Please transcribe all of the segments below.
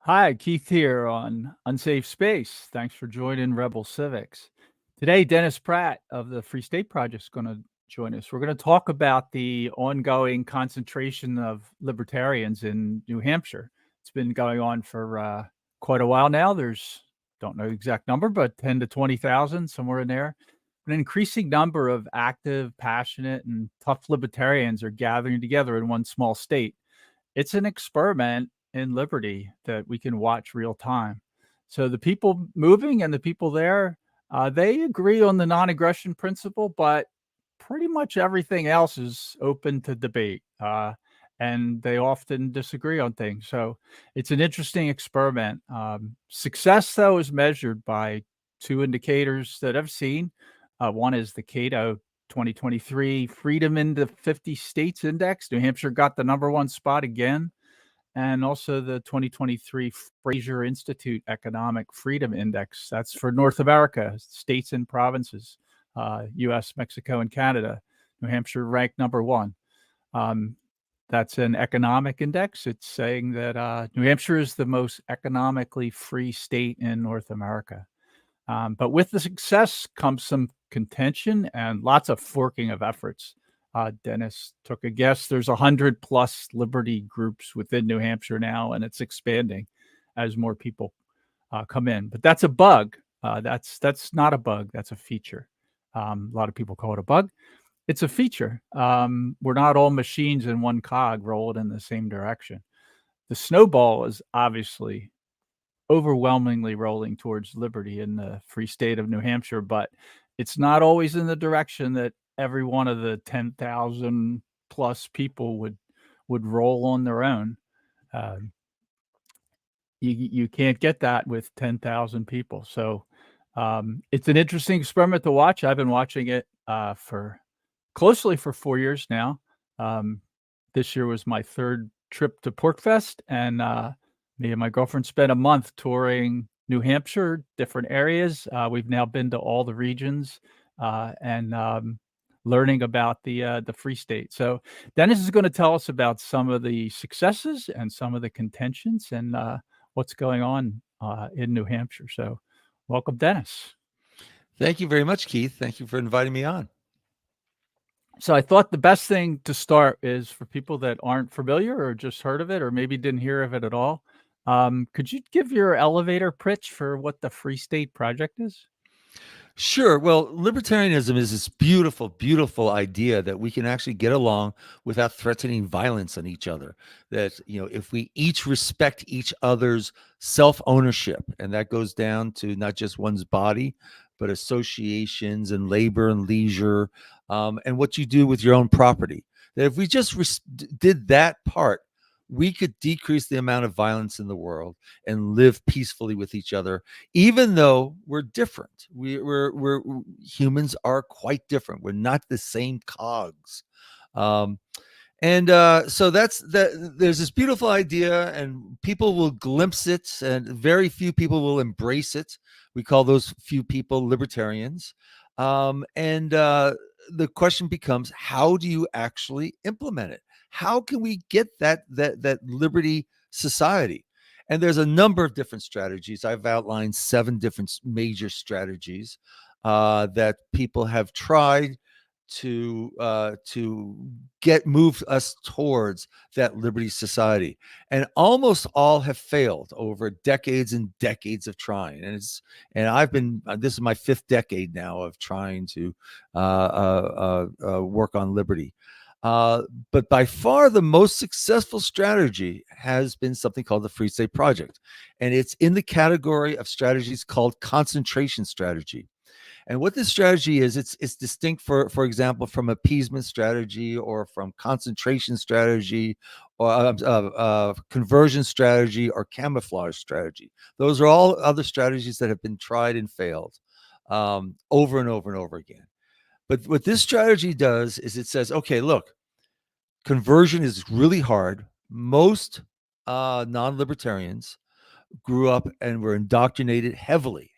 Hi, Keith here on Unsafe Space. Thanks for joining Rebel Civics. Today, Dennis Pratt of the Free State Project is going to join us. We're going to talk about the ongoing concentration of libertarians in New Hampshire. It's been going on for quite a while now. Don't know the exact number, but 10 to 20,000, somewhere in there. An increasing number of active, passionate, and tough libertarians are gathering together in one small state. It's an experiment in liberty that we can watch real time. So the people moving and the people there, they agree on the non-aggression principle, but pretty much everything else is open to debate. And they often disagree on things. So it's an interesting experiment. Success, though, is measured by two indicators that I've seen. One is the Cato 2023 Freedom in the 50 States Index. New Hampshire got the #1 spot again. And also the 2023 Fraser Institute Economic Freedom Index. That's for North America, states and provinces, US, Mexico, and Canada. New Hampshire ranked #1. That's an economic index. It's saying that New Hampshire is the most economically free state in North America. But with the success comes some contention and lots of forking of efforts. Dennis took a guess. There's 100 plus liberty groups within New Hampshire now, and it's expanding as more people come in. But that's a bug. That's not a bug. That's a feature. A lot of people call it a bug. It's a feature. We're not all machines in one cog rolling in the same direction. The snowball is obviously overwhelmingly rolling towards liberty in the free state of New Hampshire, but it's not always in the direction that every one of the 10,000 plus people would roll on their own. You can't get that with 10,000 people. So it's an interesting experiment to watch. I've been watching it for closely for 4 years now. This year was my third trip to PorcFest, and me and my girlfriend spent a month touring New Hampshire, different areas. We've now been to all the regions and learning about the Free State. So Dennis is going to tell us about some of the successes and some of the contentions and what's going on in New Hampshire. So welcome, Dennis. Thank you very much, Keith. Thank you for inviting me on. So I thought the best thing to start is for people that aren't familiar or just heard of it or maybe didn't hear of it at all. Could you give your elevator pitch for what the Free State Project is? Sure. Well, libertarianism is this beautiful, beautiful idea that we can actually get along without threatening violence on each other. That, if we each respect each other's self-ownership, and that goes down to not just one's body, but associations and labor and leisure, and what you do with your own property. That if we just did that part, we could decrease the amount of violence in the world and live peacefully with each other, even though we're different. We're humans are quite different. We're not the same cogs. So that's that. There's this beautiful idea, and people will glimpse it, and very few people will embrace it. We call those few people libertarians. The question becomes, how do you actually implement it? How can we get that liberty society? And there's a number of different strategies. I've outlined 7 different major strategies that people have tried to move us towards that liberty society, and almost all have failed over decades and decades of trying. And I've been this is my 5th decade now of trying to work on liberty. But by far the most successful strategy has been something called the Free State Project, and it's in the category of strategies called concentration strategy. And what this strategy is, it's distinct, for example, from appeasement strategy or from concentration strategy or conversion strategy or camouflage strategy. Those are all other strategies that have been tried and failed over and over and over again. But what this strategy does is it says, okay, look, conversion is really hard. Most non-libertarians grew up and were indoctrinated heavily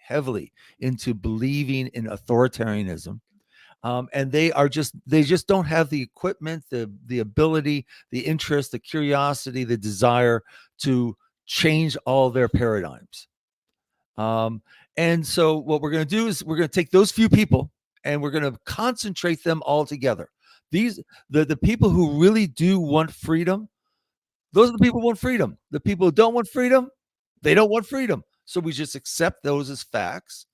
into believing in authoritarianism. And they just don't have the equipment, the ability, the interest, the curiosity, the desire to change all their paradigms. And so what we're going to do is we're going to take those few people and we're going to concentrate them all together. The people who really do want freedom, those are the people who want freedom. The people who don't want freedom, they don't want freedom. So we just accept those as facts.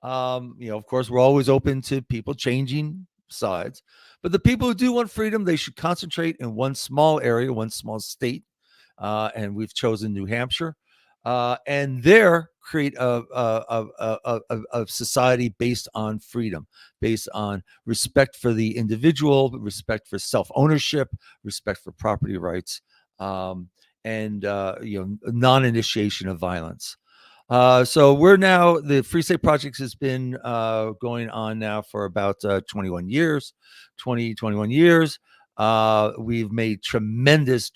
Of course, we're always open to people changing sides, but the people who do want freedom, they should concentrate in one small area, one small state, and we've chosen New Hampshire, and there create a society based on freedom, based on respect for the individual, respect for self-ownership, respect for property rights, and non-initiation of violence. So we're now, the Free State Project has been going on now for about 21 years. We've made tremendous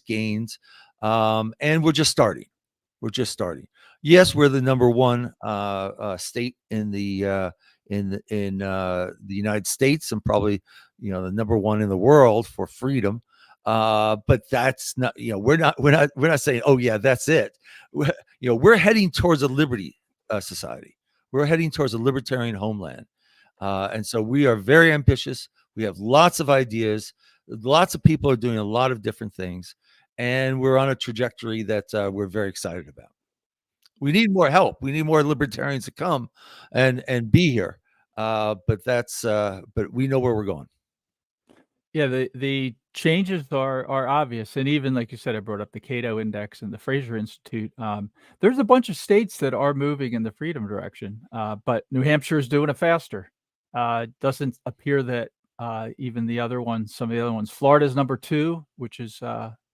gains, and we're just starting. Yes, we're the number one state in the United States, and probably the number one in the world for freedom. But that's not, we're not saying, oh yeah, that's it. We're heading towards a liberty society. We're heading towards a libertarian homeland. And so we are very ambitious. We have lots of ideas. Lots of people are doing a lot of different things. And we're on a trajectory that we're very excited about. We need more help. We need more libertarians to come and be here. But we know where we're going. Yeah, the changes are obvious, and even like you said, I brought up the Cato Index and the Fraser Institute. There's a bunch of states that are moving in the freedom direction, but New Hampshire is doing it faster. Doesn't appear that even some of the other ones. Florida's number 2, which has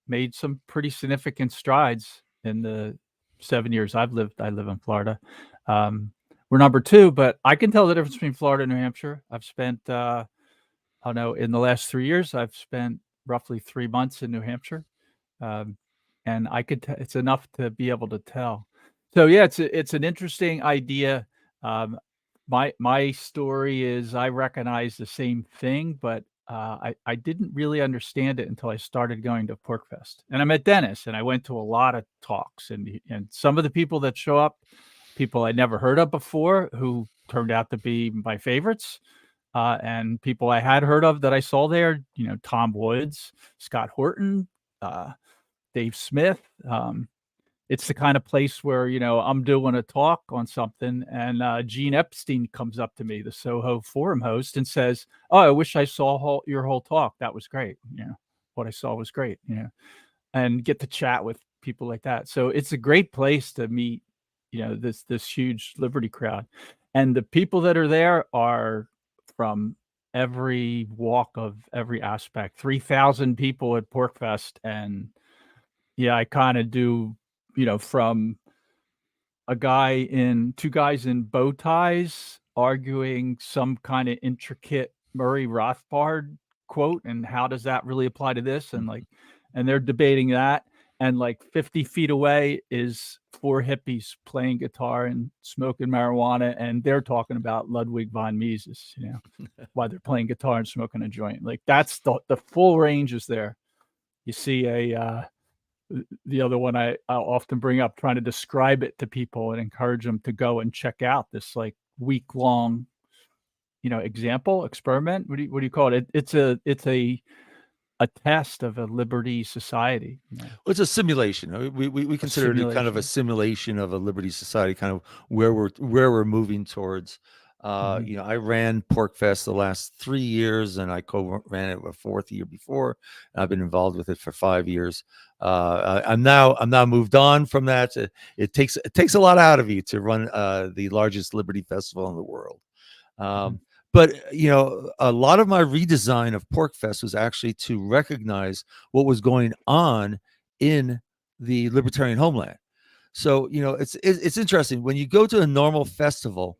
made some pretty significant strides in the 7 years I've lived. I live in Florida. We're number 2, but I can tell the difference between Florida and New Hampshire. I've spent I know in the last 3 years, I've spent roughly 3 months in New Hampshire, and I could. It's enough to be able to tell. So yeah, it's an interesting idea. My story is I recognize the same thing, but I didn't really understand it until I started going to PorcFest. And I met Dennis, and I went to a lot of talks, and some of the people that show up, people I never heard of before, who turned out to be my favorites. And people I had heard of that I saw there, Tom Woods, Scott Horton, Dave Smith. It's the kind of place where, I'm doing a talk on something and Gene Epstein comes up to me, the Soho forum host, and says, "Oh, I wish I saw your whole talk. That was great. What I saw was great, and get to chat with people like that. So it's a great place to meet, this huge liberty crowd. And the people that are there are from every walk of every aspect. 3,000 people at PorcFest, and yeah, I kind of do, from two guys in bow ties arguing some kind of intricate Murray Rothbard quote, and how does that really apply to this? And they're debating that. And like 50 feet away is 4 hippies playing guitar and smoking marijuana, and they're talking about Ludwig von Mises, while they're playing guitar and smoking a joint. Like that's the full range is there. You see the other one I'll often bring up, trying to describe it to people and encourage them to go and check out this like week-long, experiment. What do you call it? It's a test of a liberty society. Well, it's a simulation. We consider it kind of a simulation of a liberty society, kind of where we're moving towards. I ran PorcFest the last 3 years, and I co-ran it a 4th year before. I've been involved with it for 5 years. I'm now moved on from that. It takes a lot out of you to run the largest liberty festival in the world. But, a lot of my redesign of PorcFest was actually to recognize what was going on in the libertarian homeland. So, it's interesting. When you go to a normal festival,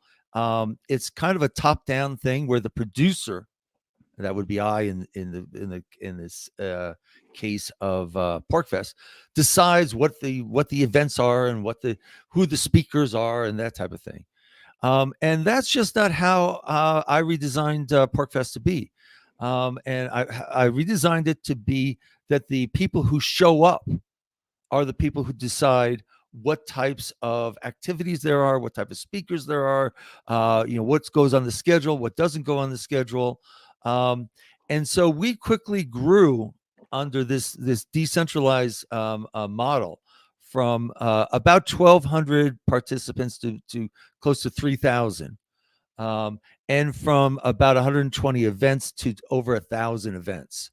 it's kind of a top-down thing where the producer, that would be I in this case of PorcFest, decides what the events are and who the speakers are and that type of thing. And that's just not how I redesigned PorcFest to be. And I redesigned it to be that the people who show up are the people who decide what types of activities there are, what type of speakers there are, what goes on the schedule, what doesn't go on the schedule. And so we quickly grew under this decentralized model from about 1,200 participants to close to 3,000, and from about 120 events to over 1,000 events.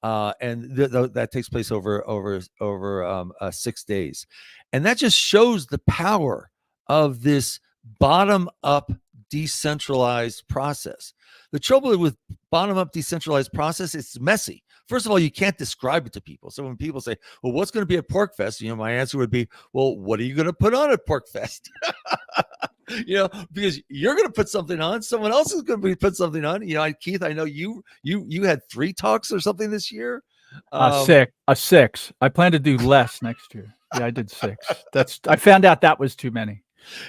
And that takes place over 6 days, and that just shows the power of this bottom up decentralized process. The trouble with bottom up decentralized process, it's messy. First of all, you can't describe it to people. So when people say, well, what's going to be at PorcFest? My answer would be, well, what are you going to put on at PorcFest? Because you're going to put something on, someone else is going to put something on. Keith, I know you had 3 talks or something this year. 6. I plan to do less next year. Yeah, I did 6. I found out that was too many.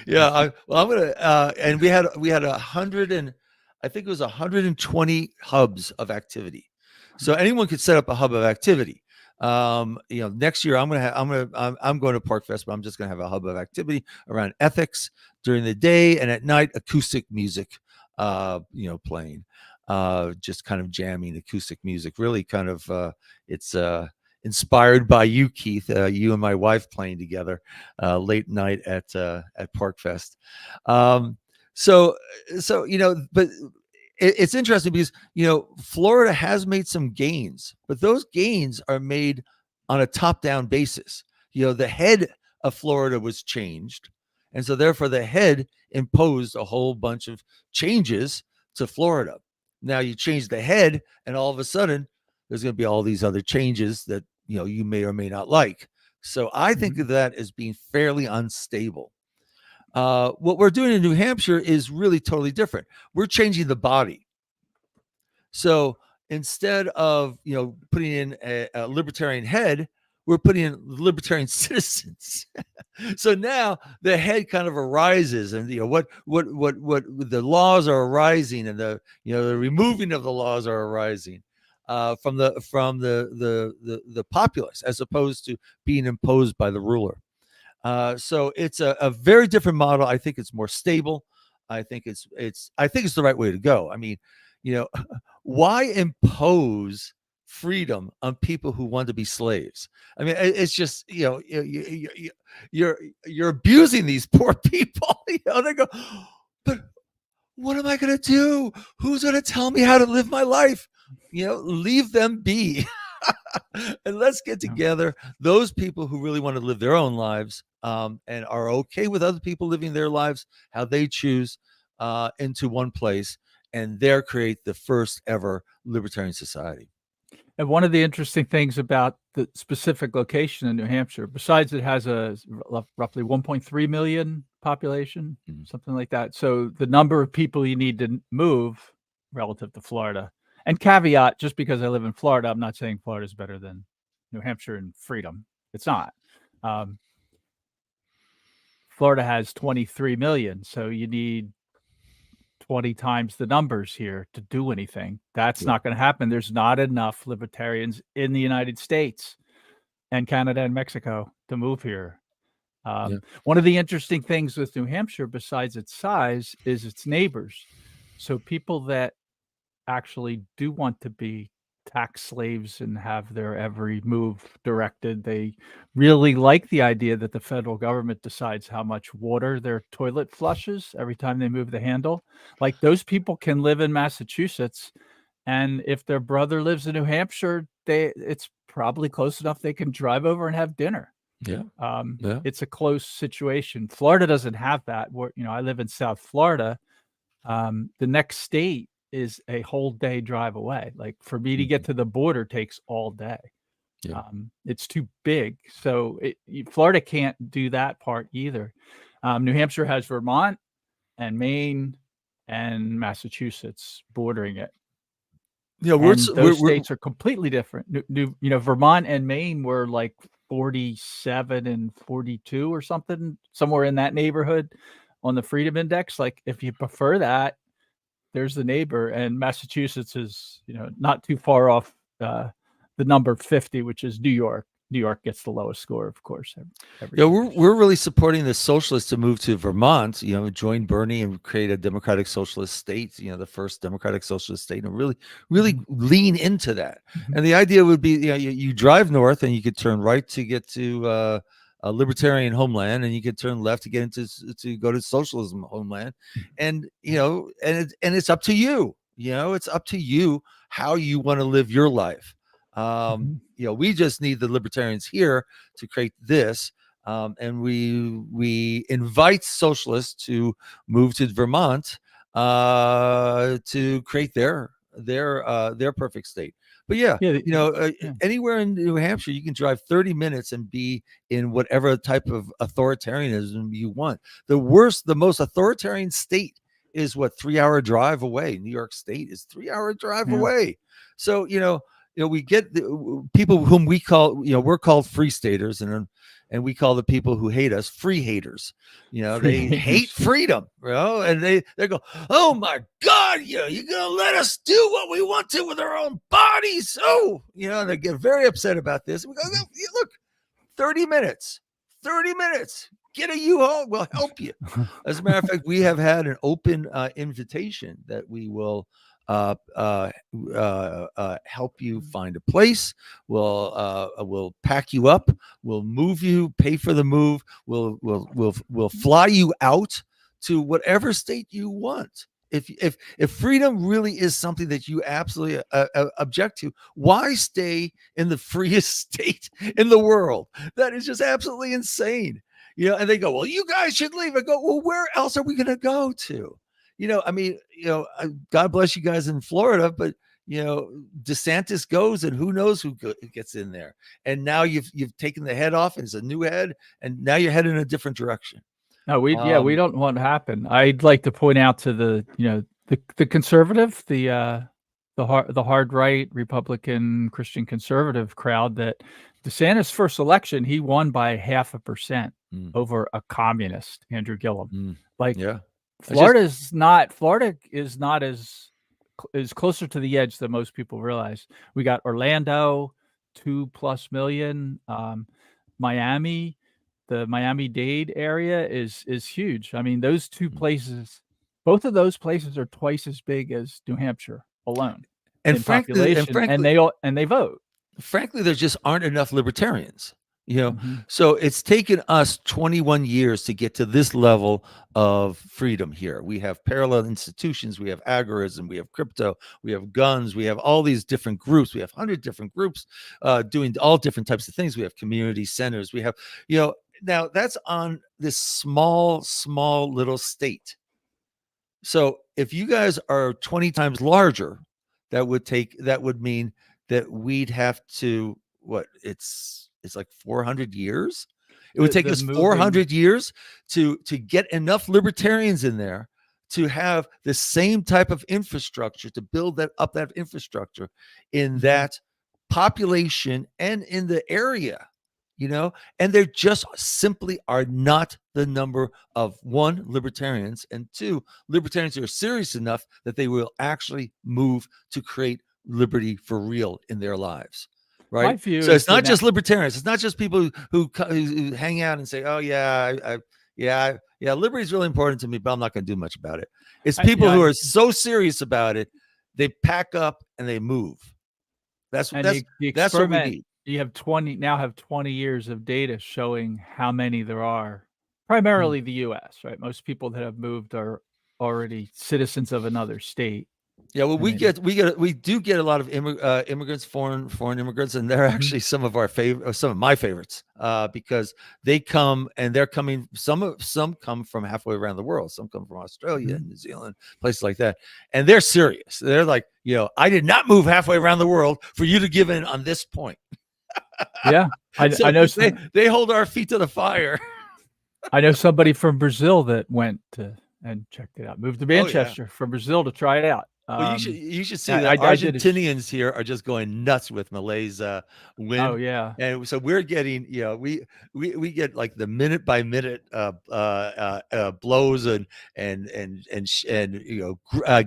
Yeah, I'm gonna. And we had 100 and I think it was 120 hubs of activity. So anyone could set up a hub of activity. Next year I'm going to PorcFest, but I'm just going to have a hub of activity around ethics during the day, and at night acoustic music, playing, just kind of jamming acoustic music. Really kind of, it's inspired by you, Keith, you and my wife playing together late night at PorcFest. But it's interesting because, Florida has made some gains, but those gains are made on a top-down basis. The head of Florida was changed, and so therefore the head imposed a whole bunch of changes to Florida. Now you change the head, and all of a sudden there's going to be all these other changes that, you may or may not like. So I think of that as being fairly unstable. What we're doing in New Hampshire is really totally different. We're changing the body. So instead of, putting in a libertarian head, we're putting in libertarian citizens. So now the head kind of arises, and what the laws are arising, and the removing of the laws are arising from the populace, as opposed to being imposed by the ruler. So it's a very different model. I think it's more stable. I think it's the right way to go. I mean, why impose freedom on people who want to be slaves? I mean, it's just, you're abusing these poor people. They go, but what am I going to do? Who's going to tell me how to live my life? Leave them be. And let's get together those people who really want to live their own lives, and are okay with other people living their lives how they choose, into one place, and there create the first ever libertarian society. And one of the interesting things about the specific location in New Hampshire, besides it has a roughly 1.3 million population, something like that. So the number of people you need to move relative to Florida, and caveat, just because I live in Florida, I'm not saying Florida is better than New Hampshire in freedom. It's not. Florida has 23 million, so you need 20 times the numbers here to do anything. That's not going to happen. There's not enough libertarians in the United States and Canada and Mexico to move here. One of the interesting things with New Hampshire, besides its size, is its neighbors. So people that actually do want to be tax slaves and have their every move directed, they really like the idea that the federal government decides how much water their toilet flushes every time they move the handle. Like, those people can live in Massachusetts, and if their brother lives in New Hampshire, it's probably close enough they can drive over and have dinner. It's a close situation. Florida doesn't have that. I live in South Florida. The next state is a whole day drive away. Like, for me to get to the border takes all day. It's too big. So Florida can't do that part either. New Hampshire has Vermont and Maine and Massachusetts bordering it. Those states are completely different. Vermont and Maine were like 47 and 42 or something, somewhere in that neighborhood on the Freedom Index. Like, if you prefer that, there's the neighbor. And Massachusetts is, not too far off the number 50, which is New York. New York gets the lowest score, of course, every Yeah, year. we're really supporting the socialists to move to Vermont, join Bernie and create a democratic socialist state, the first democratic socialist state, and really Mhm. lean into that. Mhm. And the idea would be, you drive north and you could turn right to get to a libertarian homeland, and you could turn left to get to go to socialism homeland. And, and it's up to you, it's up to you how you want to live your life. Mhm. We just need the libertarians here to create this. And we invite socialists to move to Vermont to create their perfect state. But yeah, Yeah, yeah. anywhere in New Hampshire, you can drive 30 minutes and be in whatever type of authoritarianism you want. The most authoritarian state is 3-hour drive away. New York State is 3-hour drive Yeah. away. So we get the people whom we call we're called free staters, and we call the people who hate us free haters. Free They hate haters. freedom, and they go, oh my God, you're gonna let us do what we want to with our own bodies. Oh, they get very upset about this. We go, look, 30 minutes, get a U-Haul, we'll help you. As a matter of fact, we have had an open invitation that we will help you find a place. We'll pack you up. We'll move you. Pay for the move. We'll fly you out to whatever state you want. If freedom really is something that you absolutely object to, why stay in the freest state in the world? That is just absolutely insane. And they go, well, you guys should leave. I go, well, where else are we going to go to? God bless you guys in Florida, but DeSantis goes, and who knows who gets in there. And now you've taken the head off, and it's a new head, and now you're heading in a different direction. No, we don't want to happen. I'd like to point out to the conservative, the hard right Republican Christian conservative crowd that DeSantis' first election, he won by 0.5% over a communist, Andrew Gillum. Yeah. Florida is not is closer to the edge than most people realize. We got Orlando, 2+ million, Miami. The Miami-Dade area is huge. I mean, those two places, both of those places are twice as big as New Hampshire alone in population, and they vote. Frankly, there just aren't enough libertarians. So it's taken us 21 years to get to this level of freedom here. We have parallel institutions, we have agorism, we have crypto, we have guns, we have all these different groups. We have 100 different groups doing all different types of things. We have community centers. We have, now that's on this small little state. So if you guys are 20 times larger, that would mean that we'd have to, it's like 400 years. It would take us 400 years to get enough libertarians in there to have the same type of infrastructure, to build that infrastructure in that population and in the area. And there just simply are not the number of, one, libertarians, and two, libertarians who are serious enough that they will actually move to create liberty for real in their lives. Right. So it's not just libertarians. It's not just people who hang out and say, oh, yeah, liberty is really important to me, but I'm not going to do much about it. It's people who are so serious about it, they pack up and they move. That's what we need. You have 20 years of data showing how many there are, primarily the U.S., right? Most people that have moved are already citizens of another state. Yeah, well, we do get a lot of immigrants, foreign immigrants, and they're actually some of my favorites, because they come, and they're coming. Some come from halfway around the world. Some come from Australia and New Zealand, places like that, and they're serious. They're like, I did not move halfway around the world for you to give in on this point. Yeah, I know they hold our feet to the fire. I know somebody from Brazil that went and checked it out. Moved to Manchester from Brazil to try it out. Well, you should see that Argentinians here are just going nuts with Malay's win. Oh yeah, and so we're getting we get like the minute by minute blows and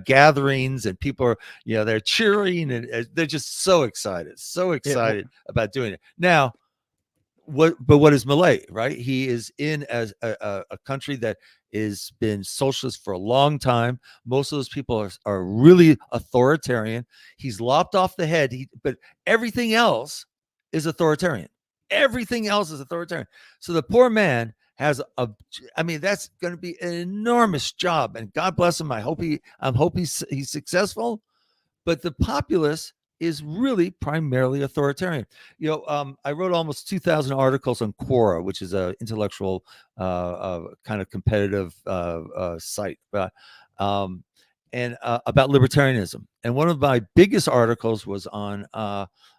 gatherings, and people are they're cheering, and they're just so excited about doing it. Now, what is Malay, right? He is in as a country that has been socialist for a long time. Most of those people are really authoritarian. He's lopped off the head, but everything else is authoritarian. Everything else is authoritarian. So the poor man has I mean, that's going to be an enormous job, and God bless him. I hope he's successful. But the populace is really primarily authoritarian. I wrote almost 2,000 articles on Quora, which is a intellectual kind of competitive site, and about libertarianism. And one of my biggest articles was on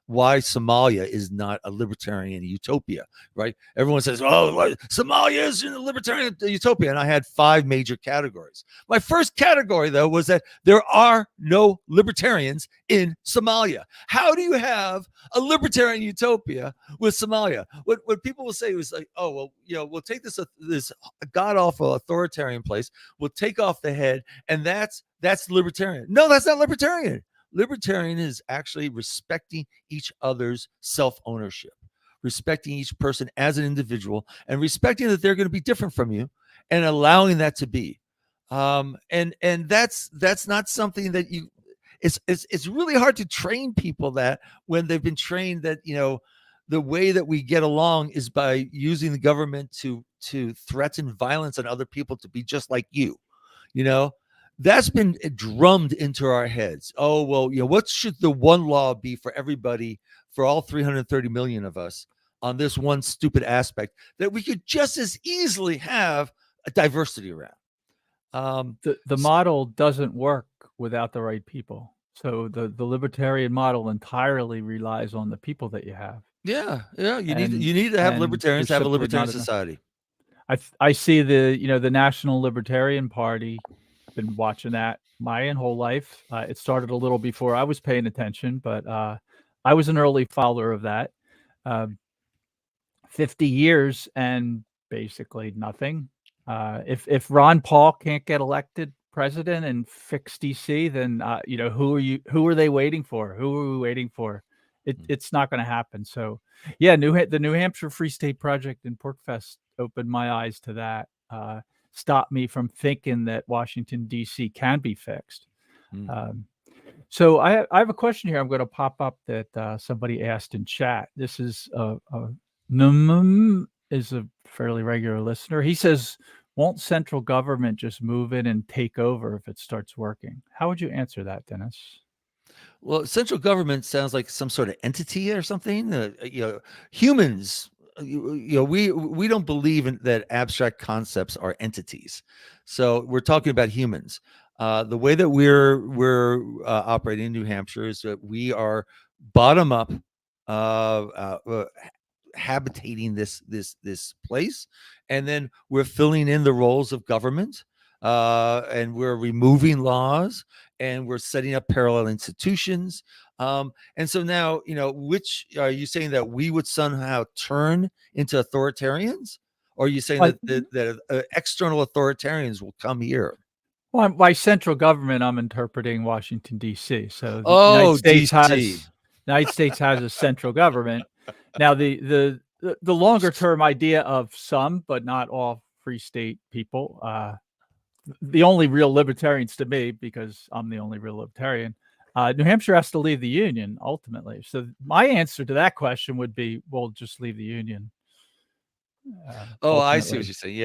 why Somalia is not a libertarian utopia, right? Everyone says, oh, Somalia is in a libertarian utopia. And I had 5 major categories. My first category, though, was that there are no libertarians in Somalia. How do you have a libertarian utopia with Somalia? What people will say was like, oh, well, we'll take this god-awful authoritarian place, we'll take off the head, and that's libertarian. No, that's not libertarian. Libertarian is actually respecting each other's self-ownership, respecting each person as an individual, and respecting that they're going to be different from you, and allowing that to be. And that's not something that you. It's really hard to train people that when they've been trained that the way that we get along is by using the government to threaten violence on other people to be just like you. That's been drummed into our heads. Oh, well, what should the one law be for everybody, for all 330 million of us on this one stupid aspect that we could just as easily have a diversity around? The model doesn't work without the right people. So the libertarian model entirely relies on the people that you have. Yeah. You need to have libertarians to have a libertarian society. I see the National Libertarian Party. I've been watching that my whole life. It started a little before I was paying attention, but I was an early follower of that. 50 years and basically nothing. If Ron Paul can't get elected president and fix DC, then who are they waiting for? Who are we waiting for? It's not going to happen. So yeah, the New Hampshire Free State Project in Porkfest opened my eyes to that. Stopped me from thinking that Washington D.C. can be fixed. So I have a question here. I'm going to pop up that somebody asked in chat. This is Num is a fairly regular listener. He says, "Won't central government just move in and take over if it starts working?" How would you answer that, Dennis? Well, central government sounds like some sort of entity or something. Humans, we don't believe in that abstract concepts are entities. So we're talking about humans. The way that we're operating in New Hampshire is that we are bottom up, habitating this place, and then we're filling in the roles of government, and we're removing laws, and we're setting up parallel institutions. And so now, which are you saying that we would somehow turn into authoritarians? Or are you saying that external authoritarians will come here? Well, by central government, I'm interpreting Washington, D.C. So the United States has a central government. Now, the longer term idea of some, but not all free state people, the only real libertarians to me, because I'm the only real libertarian, New Hampshire has to leave the Union ultimately. So my answer to that question would be, well, just leave the Union. Ultimately. I see what you're saying.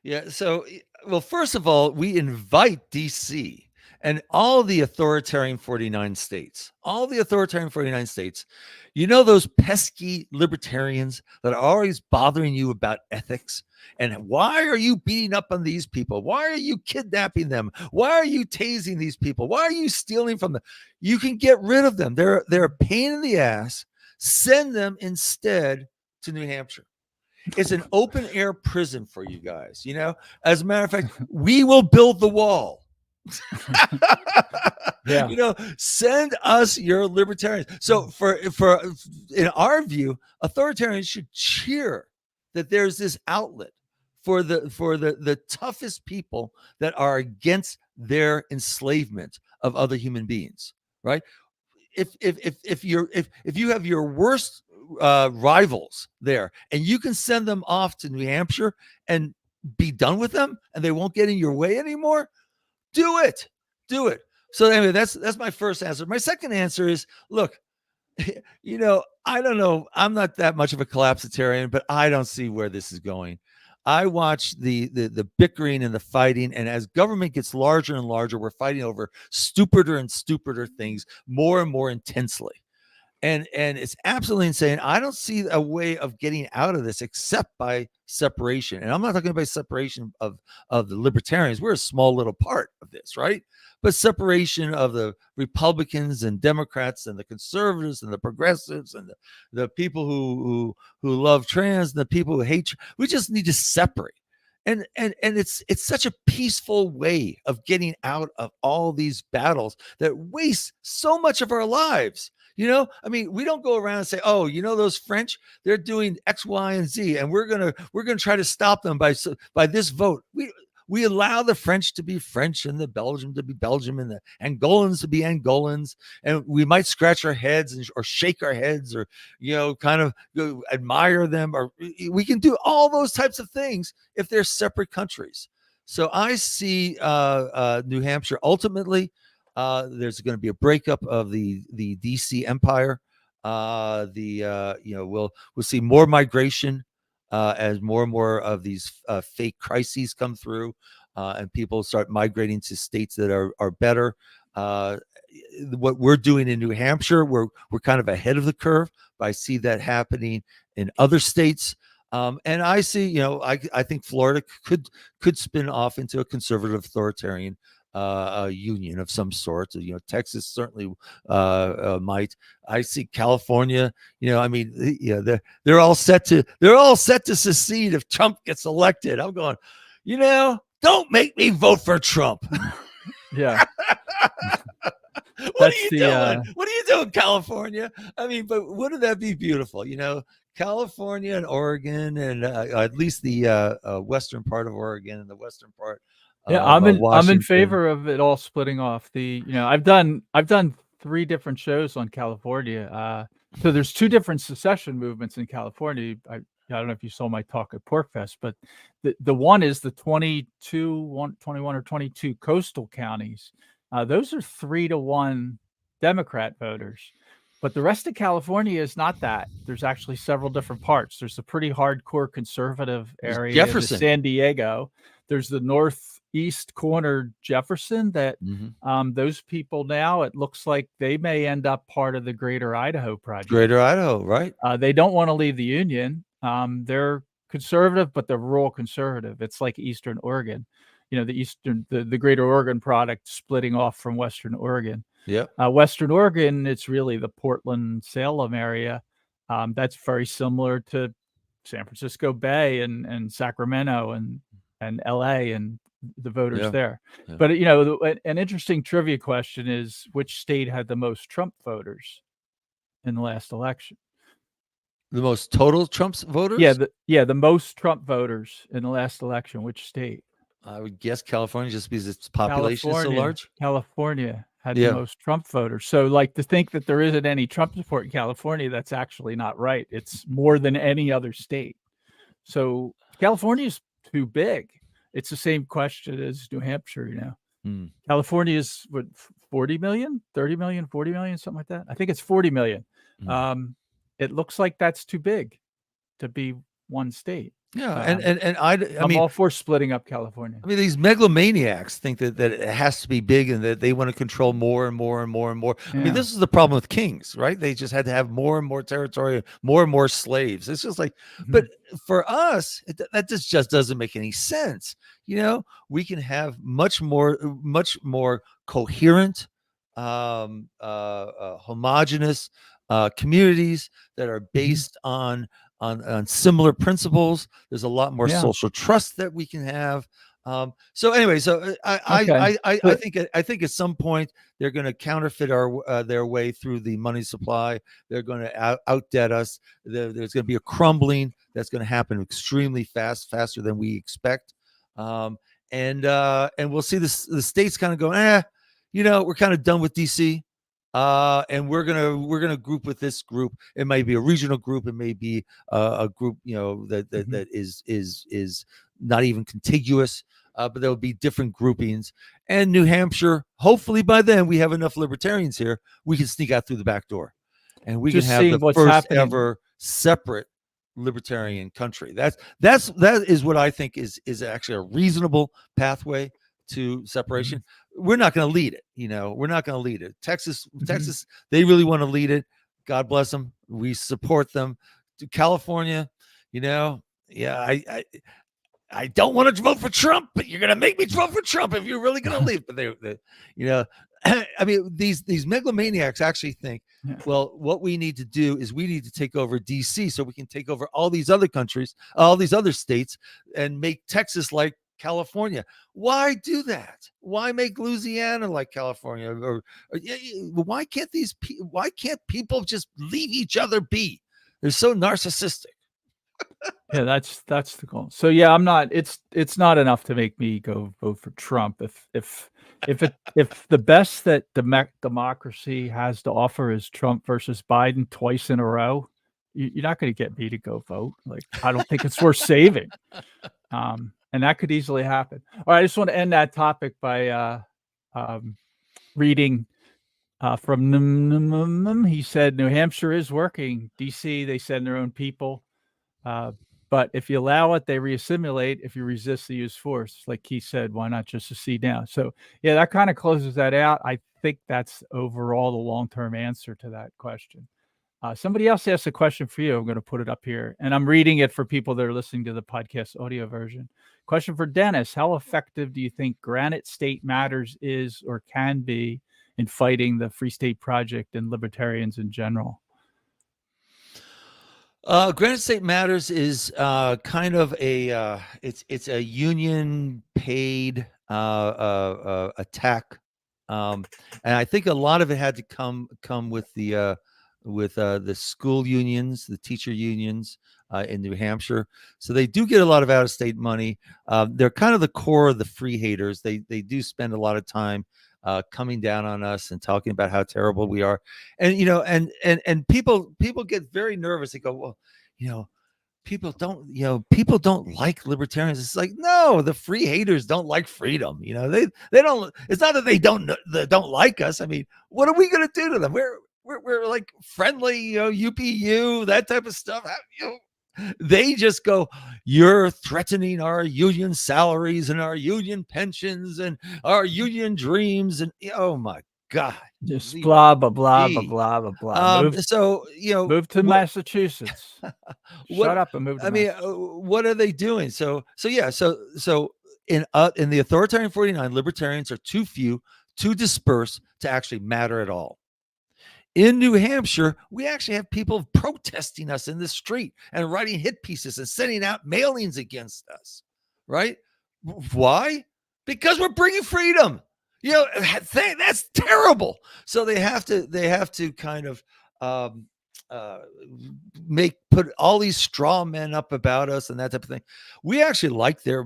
Yeah. So, well, first of all, we invite DC and all the authoritarian 49 states, those pesky libertarians that are always bothering you about ethics. And why are you beating up on these people? Why are you kidnapping them? Why are you tasing these people? Why are you stealing from them? You can get rid of them. They're a pain in the ass. Send them instead to New Hampshire. It's an open air prison for you guys. As a matter of fact, we will build the wall. Yeah. Send us your libertarians. So for in our view, authoritarians should cheer that there's this outlet for the toughest people that are against their enslavement of other human beings, right? If you have your worst rivals there, and you can send them off to New Hampshire and be done with them, and they won't get in your way anymore. Do it. So anyway, that's my first answer. My second answer is, look, I don't know. I'm not that much of a collapsitarian, but I don't see where this is going. I watch the bickering and the fighting, and as government gets larger and larger, we're fighting over stupider and stupider things more and more intensely. And it's absolutely insane. I don't see a way of getting out of this except by separation. And I'm not talking about separation of the libertarians. We're a small little part of this, right? But separation of the Republicans and Democrats and the conservatives and the progressives and the people who love trans and the people who hate. We just need to separate. And it's such a peaceful way of getting out of all these battles that waste so much of our lives. I mean, we don't go around and say, "Oh, those French, they're doing X, Y, and Z, and we're gonna try to stop them by this vote." We allow the French to be French and the Belgium to be Belgium and the Angolans to be Angolans, and we might scratch our heads or shake our heads or kind of admire them, or we can do all those types of things if they're separate countries. So I see New Hampshire ultimately. There's going to be a breakup of the DC empire. We'll see more migration as more and more of these fake crises come through, and people start migrating to states that are better. What we're doing in New Hampshire, we're kind of ahead of the curve. But I see that happening in other states. And I see, I think Florida could spin off into a conservative authoritarian a union of some sort. Texas certainly might. I see California. I mean, they're all set to secede if Trump gets elected. I'm going, don't make me vote for Trump. Yeah. What are you doing? What are you doing, California? I mean, but wouldn't that be beautiful? California and Oregon, and at least the western part of Oregon and the western part. Yeah, I'm in favor of it all splitting off. I've done 3 different shows on California. So there's 2 different secession movements in California. I don't know if you saw my talk at PorcFest, but the one is the 21 or 22 coastal counties. Those are 3-1 Democrat voters. But the rest of California is not that. There's actually several different parts. There's a pretty hardcore conservative area, Jefferson, San Diego. There's the northeast corner, Jefferson, that those people now, it looks like they may end up part of the Greater Idaho Project. Greater Idaho, right? They don't want to leave the Union. They're conservative, but they're rural conservative. It's like Eastern Oregon. The Greater Oregon product splitting off from Western Oregon. Yeah. Western Oregon, it's really the Portland, Salem area. That's very similar to San Francisco Bay and Sacramento and LA and the voters there. Yeah. But an interesting trivia question is, which state had the most Trump voters in the last election? The most total Trump's voters? The most Trump voters in the last election. Which state? I would guess California, just because its population is so large. California had the most Trump voters. So to think that there isn't any Trump support in California, that's actually not right. It's more than any other state. So California is too big. It's the same question as New Hampshire, California is 40 million, 30 million, 40 million, something like that. I think it's 40 million. It looks like that's too big to be one state. Yeah, and I'm all for splitting up California. I mean, these megalomaniacs think that it has to be big and that they want to control more and more and more and more. Yeah. I mean, this is the problem with kings, right? They just had to have more and more territory, more and more slaves. It's just like, but for us, that just doesn't make any sense. We can have much more coherent, homogenous communities that are based on similar principles. There's a lot more social trust that we can have. So anyway, I think at some point they're going to counterfeit their way through the money supply. They're going to outdebt us. There's going to be a crumbling that's going to happen extremely faster than we expect. And we'll see the states kind of go, we're kind of done with DC. And we're gonna group with this group. It might be a regional group. It may be a group, that is not even contiguous. But there'll be different groupings. And New Hampshire, hopefully by then we have enough libertarians here, we can sneak out through the back door, and we can Just have the seeing what's first happening. ever separate libertarian country. That is what I think is actually a reasonable pathway to separation. We're not going to lead it. We're not going to lead it. Texas, they really want to lead it. God bless them. We support them. To California, yeah, I don't want to vote for Trump, but you're going to make me vote for Trump if you're really going to leave. But I mean, these megalomaniacs actually think, well, what we need to do is we need to take over DC so we can take over all these other countries, all these other states, and make Texas like California. Why do that? Why make Louisiana like California? Or why can't people just leave each other be? They're so narcissistic. Yeah, that's the goal. So yeah, I'm not. It's not enough to make me go vote for Trump. If the best that democracy has to offer is Trump versus Biden twice in a row, you're not going to get me to go vote. Like, I don't think it's worth saving. And that could easily happen. All right, I just want to end that topic by reading from he said, New Hampshire is working. DC, they send their own people. But if you allow it, they reassimilate. If you resist, they use force. Like he said, why not just secede now? So yeah, that kind of closes that out. I think that's overall the long-term answer to that question. Somebody else asked a question for you. I'm going to put it up here, and I'm reading it for people that are listening to the podcast audio version. Question for Dennis: how effective do you think Granite State Matters is or can be in fighting the Free State Project and libertarians in general? Granite State Matters is kind of a it's a union paid attack, and I think a lot of it had to come with the school unions, the teacher unions in New Hampshire. So they do get a lot of out of state money. They're kind of the core of the free haters. They do spend a lot of time coming down on us and talking about how terrible we are. And and people get very nervous. They go, well, people don't like libertarians. It's like, no, the free haters don't like freedom. They don't. It's not that they don't like us. I mean, what are we going to do to them? We're like friendly, UPU, that type of stuff. They just go, you're threatening our union salaries and our union pensions and our union dreams. And oh my God. Just blah, blah, blah, blah, blah, blah, blah. Move to Massachusetts. Shut up and move to Massachusetts. What are they doing? So in the authoritarian 49, libertarians are too few, too dispersed to actually matter at all. In New Hampshire, we actually have people protesting us in the street and writing hit pieces and sending out mailings against us, right? Why? Because we're bringing freedom. That's terrible. So they have to kind of put all these straw men up about us and that type of thing. We actually like their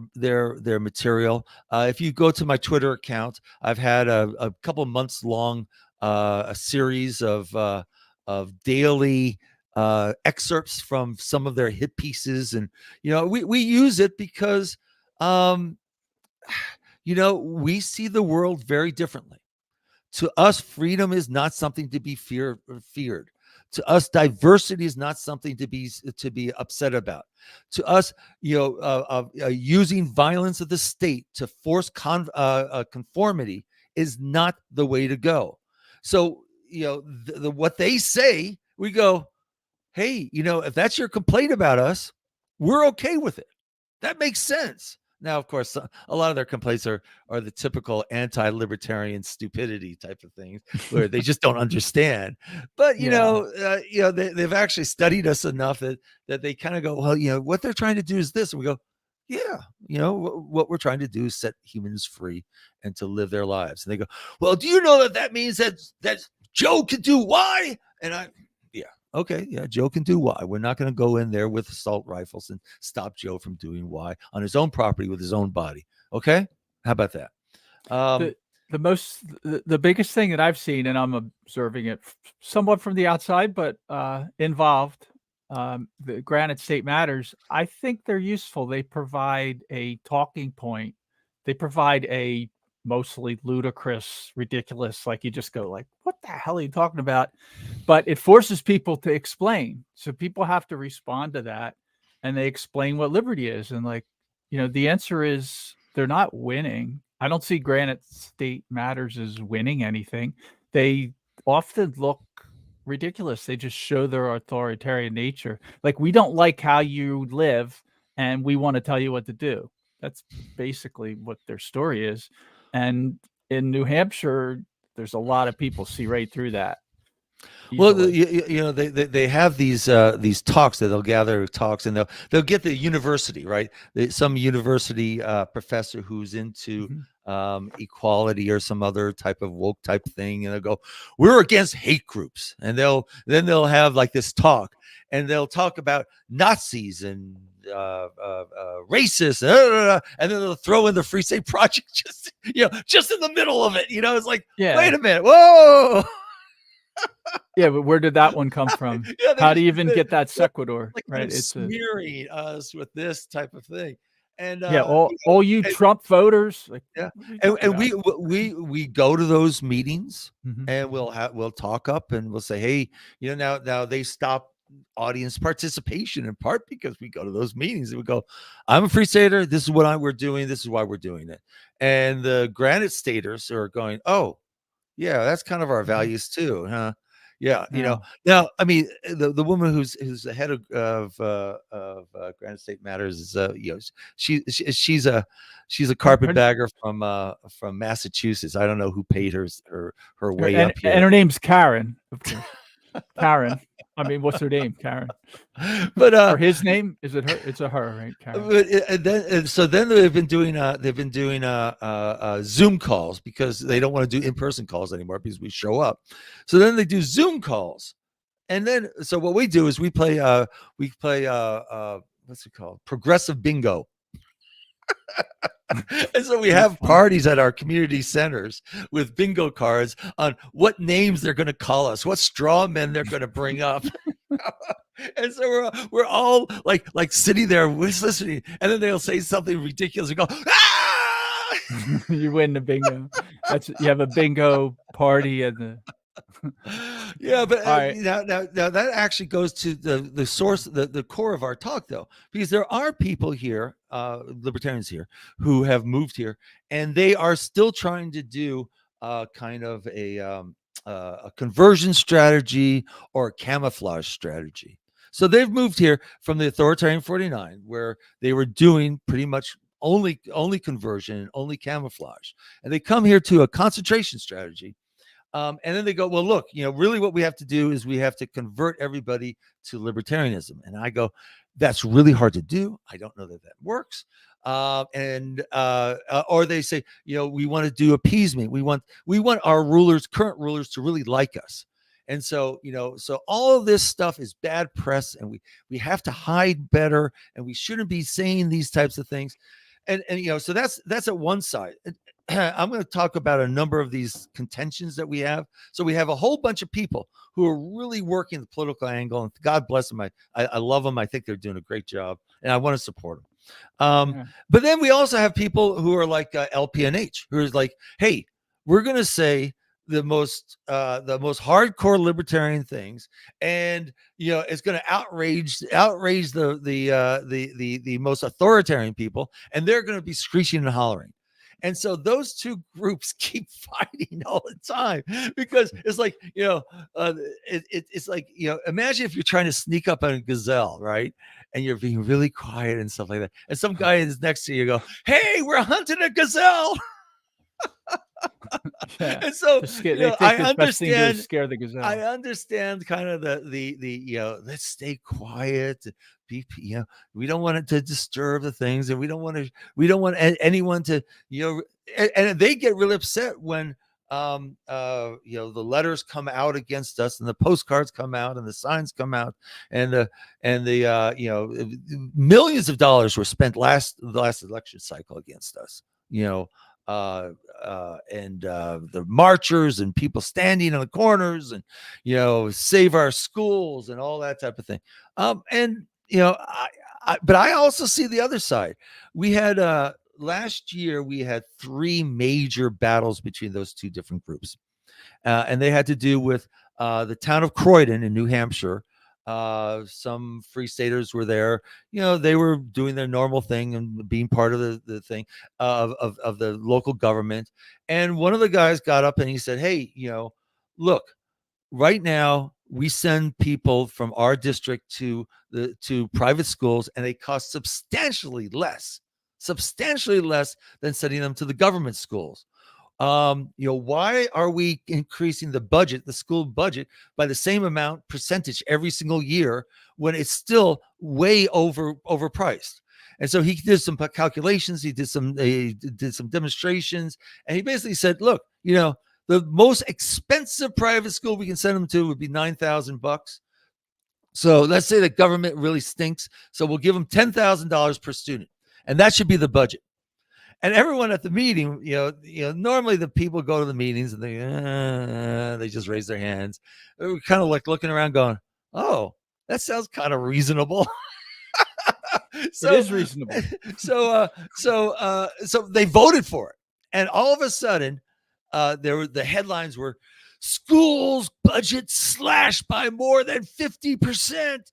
material. If you go to my Twitter account, I've had a couple months long a series of daily excerpts from some of their hit pieces, and we use it because we see the world very differently. To us, freedom is not something to be feared. To us, diversity is not something to be upset about. To us, using violence of the state to force conformity is not the way to go. So, what they say, we go, hey, if that's your complaint about us, we're okay with it. That makes sense. Now, of course, a lot of their complaints are the typical anti-libertarian stupidity type of things where they just don't understand. But, they've actually studied us enough that they kind of go, well, what they're trying to do is this. And we go, yeah, what we're trying to do is set humans free and to live their lives. And they go, well, do you know that means that Joe can do Y? And okay, yeah, Joe can do Y. We're not going to go in there with assault rifles and stop Joe from doing Y on his own property with his own body. Okay, how about that? the biggest thing that I've seen, and I'm observing it somewhat from the outside, but involved, the Granite State Matters, I think they're useful. They provide a talking point. They provide a mostly ludicrous, ridiculous, like you just go like, what the hell are you talking about? But it forces people to explain. So people have to respond to that, and they explain what liberty is. And like, the answer is they're not winning. I don't see Granite State Matters as winning anything. They often look ridiculous. They just show their authoritarian nature. Like, we don't like how you live, and we want to tell you what to do. That's basically what their story is. And in New Hampshire, there's a lot of people see right through that. Well, Easily. they have these talks that they'll gather talks, and they'll get the university, right? Some university professor who's into equality or some other type of woke type thing, and they'll go, "We're against hate groups," and they'll have like this talk, and they'll talk about Nazis and racists, and then they'll throw in the Free State Project just in the middle of it. It's like, wait a minute, whoa. Yeah, but where did that one come from? How do you even get that sequitur? Like right? It's smearing us with this type of thing, and all you Trump voters, like, and we go to those meetings, Mhm. and we'll talk up, and we'll say, hey, now they stop audience participation in part because we go to those meetings and we go, I'm a free stater. This is what we're doing. This is why we're doing it. And the Granite Staters are going, oh, yeah, that's kind of our values too, huh? Yeah, Now, I mean, the woman who's the head of Granite State Matters is she's a carpetbagger from Massachusetts. I don't know who paid her way up here, and her name's Karen, of course. Karen. I mean, what's her name? Karen. But or his name, is it her? It's a her, right? Karen. But then they've been doing Zoom calls because they don't want to do in-person calls anymore because we show up. So then they do Zoom calls, and then so what we do is we play what's it called, progressive bingo. And so we have parties at our community centers with bingo cards on what names they're going to call us, what straw men they're going to bring up. And so we're all like sitting there listening, and then they'll say something ridiculous and go, ah! You win the bingo. You have a bingo party and the yeah, but now that actually goes to the source, the core of our talk, though, because there are people here, libertarians here, who have moved here, and they are still trying to do kind of a conversion strategy or a camouflage strategy. So they've moved here from the authoritarian 49, where they were doing pretty much only conversion and only camouflage, and they come here to a concentration strategy. And then they go, well, look, really what we have to do is we have to convert everybody to libertarianism. And I go, that's really hard to do. I don't know that works. Or they say, we want to do appeasement. We want our current rulers to really like us. And so, so all of this stuff is bad press, and we have to hide better, and we shouldn't be saying these types of things. And so that's at one side. I'm going to talk about a number of these contentions that we have. So we have a whole bunch of people who are really working the political angle, and God bless them. I love them. I think they're doing a great job, and I want to support them. But then we also have people who are like LPNH, who is like, hey, we're going to say the most hardcore libertarian things, and it's going to outrage the most authoritarian people, and they're going to be screeching and hollering. And so those two groups keep fighting all the time, because it's like, it's like, imagine if you're trying to sneak up on a gazelle, right? And you're being really quiet and stuff like that. And some guy is next to you, go, hey, we're hunting a gazelle. And so I understand, scare the gazelle. I understand kind of the let's stay quiet. We don't want it to disturb the things, and we don't want anyone to, and they get really upset when the letters come out against us, and the postcards come out, and the signs come out, and the millions of dollars were spent the last election cycle against us, the marchers and people standing in the corners and, save our schools and all that type of thing. And, but I also see the other side. We had, last year, we had 3 major battles between those 2 different groups. And they had to do with the town of Croydon in New Hampshire. Some Free Staters were there. They were doing their normal thing and being part of the thing of the local government. And one of the guys got up and he said, "Hey, look, right now we send people from our district to private schools, and they cost substantially less than sending them to the government schools. Why are we increasing the school budget by the same amount percentage every single year when it's still way overpriced?" And so he did some calculations, he did some demonstrations, and he basically said, "Look, the most expensive private school we can send them to would be $9,000. So let's say the government really stinks, so we'll give them $10,000 per student, and that should be the budget." And everyone at the meeting, normally the people go to the meetings and they just raise their hands. We're kind of like looking around going, "Oh, that sounds kind of reasonable." So, it is reasonable. So they voted for it. And all of a sudden, the headlines were, "Schools budget slashed by more than 50%,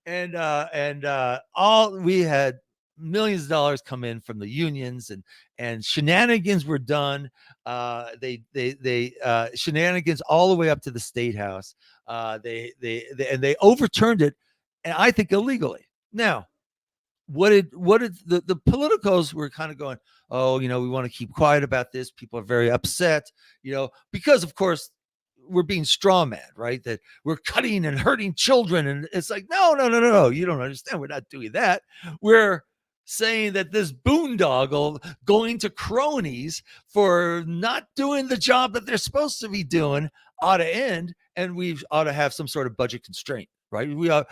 and all we had millions of dollars come in from the unions, and shenanigans were done. They shenanigans all the way up to the state house. They overturned it, and I think illegally. Now, what did the politicos were kind of going, "Oh, we want to keep quiet about this. People are very upset, because of course we're being straw man, right? That we're cutting and hurting children." And it's like, no, you don't understand. We're not doing that. We're saying that this boondoggle going to cronies for not doing the job that they're supposed to be doing ought to end, and we ought to have some sort of budget constraint, right?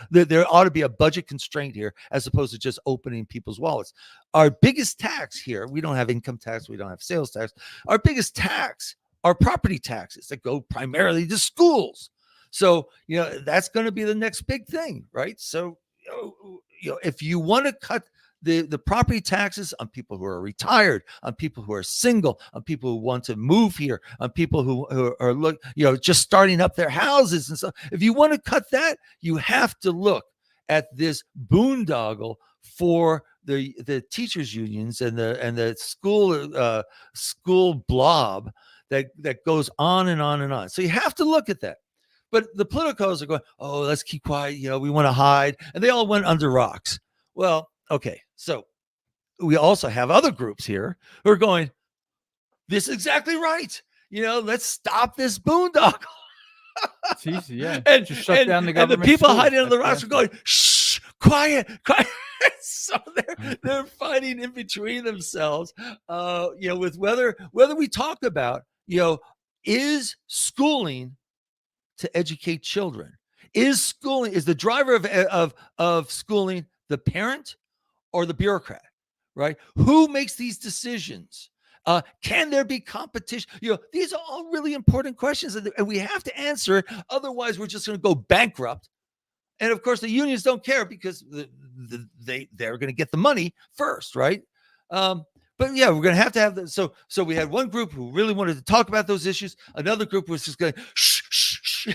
There ought to be a budget constraint here, as opposed to just opening people's wallets. Our biggest tax here, we don't have income tax, we don't have sales tax. Our biggest tax are property taxes that go primarily to schools. So, that's going to be the next big thing, right? So, if you want to cut the property taxes on people who are retired, on people who are single, on people who want to move here, on people who are just starting up their houses and stuff. If you want to cut that, you have to look at this boondoggle for the teachers unions and the school blob that goes on and on and on. So you have to look at that. But the politicos are going, "Oh, let's keep quiet. We want to hide," and they all went under rocks. Well, okay, so we also have other groups here who are going, "This is exactly right. Let's stop this boondoggle." It's easy, yeah. And just shut down the and government. the people schools. hiding under the That's rocks are going, "Shh, quiet." So they're fighting in between themselves, with whether we talk about, is schooling to educate children? Is the driver of schooling the parent or the bureaucrat, right? Who makes these decisions? Can there be competition? These are all really important questions, and we have to answer it. Otherwise, we're just going to go bankrupt. And of course, the unions don't care because they're going to get the money first, right? But yeah, we're going to have the, so we had one group who really wanted to talk about those issues. Another group was just going, "Shh, shh, shh."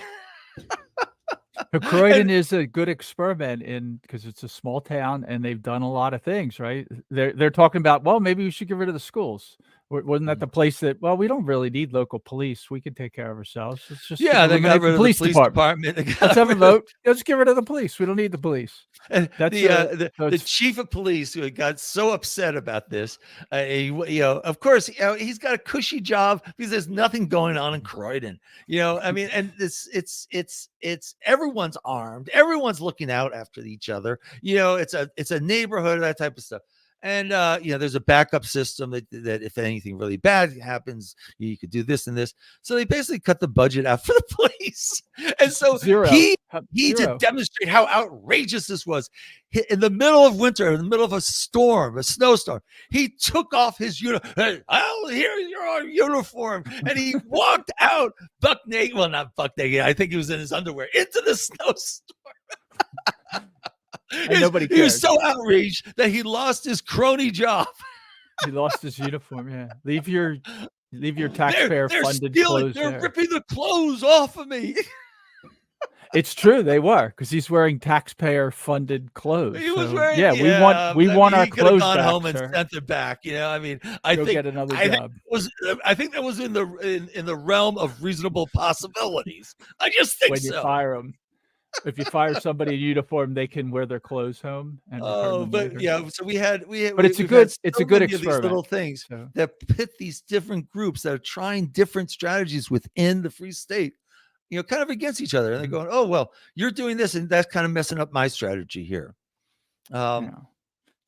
Croydon is a good experiment because it's a small town and they've done a lot of things, right? They're talking about, well, maybe we should get rid of the schools. Wasn't that the place that, well, we don't really need local police. We can take care of ourselves. Let's just they got eliminate rid the of police the police department. Let's have a vote. Let's get rid of the police. We don't need the police. And That's the chief of police who got so upset about this, of course, he's got a cushy job because there's nothing going on in Croydon. I mean, and it's everyone's armed, everyone's looking out after each other. It's a neighborhood, that type of stuff. And there's a backup system that if anything really bad happens, you could do this and this. So they basically cut the budget out for the police. And so Zero. he to demonstrate how outrageous this was, in the middle of winter, in the middle of a storm, a snowstorm, he took off his uniform. Hey, here's your uniform, and he walked out buck naked. Well, not buck naked. I think he was in his underwear into the snowstorm. Nobody cared. He was so outraged that he lost his crony job. He lost his uniform. Yeah, leave your taxpayer funded clothes. They're ripping the clothes off of me. It's true, they were, because he's wearing taxpayer funded clothes. He was wearing. We want our clothes gone back, home sir. And sent it back. I mean, Go get another job. I think that was in the realm of reasonable possibilities. I just think when you fire them. If you fire somebody in uniform, they can wear their clothes home. And but later. So we had. But it's a good experiment. These little things that pit these different groups that are trying different strategies within the Free State, kind of against each other, and they're going, "Oh well, you're doing this, and that's kind of messing up my strategy here." So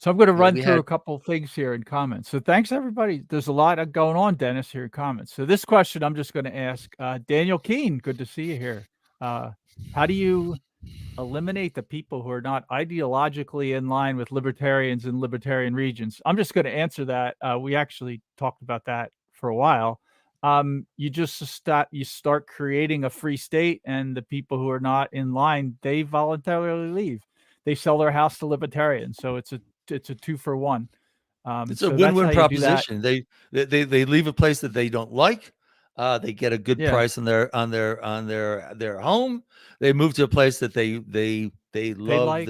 I'm going to run through a couple of things here in comments. So thanks everybody. There's a lot going on, Dennis, here in comments. So this question I'm just going to ask Daniel Keene. Good to see you here. How do you eliminate the people who are not ideologically in line with libertarians in libertarian regions? I'm just going to answer that. We actually talked about that for a while. You just start creating a free state, and the people who are not in line, they voluntarily leave. They sell their house to libertarians. So it's a 2-for-1. It's a win-win proposition. They leave a place that they don't like. They get a good price on their home. They move to a place that they love,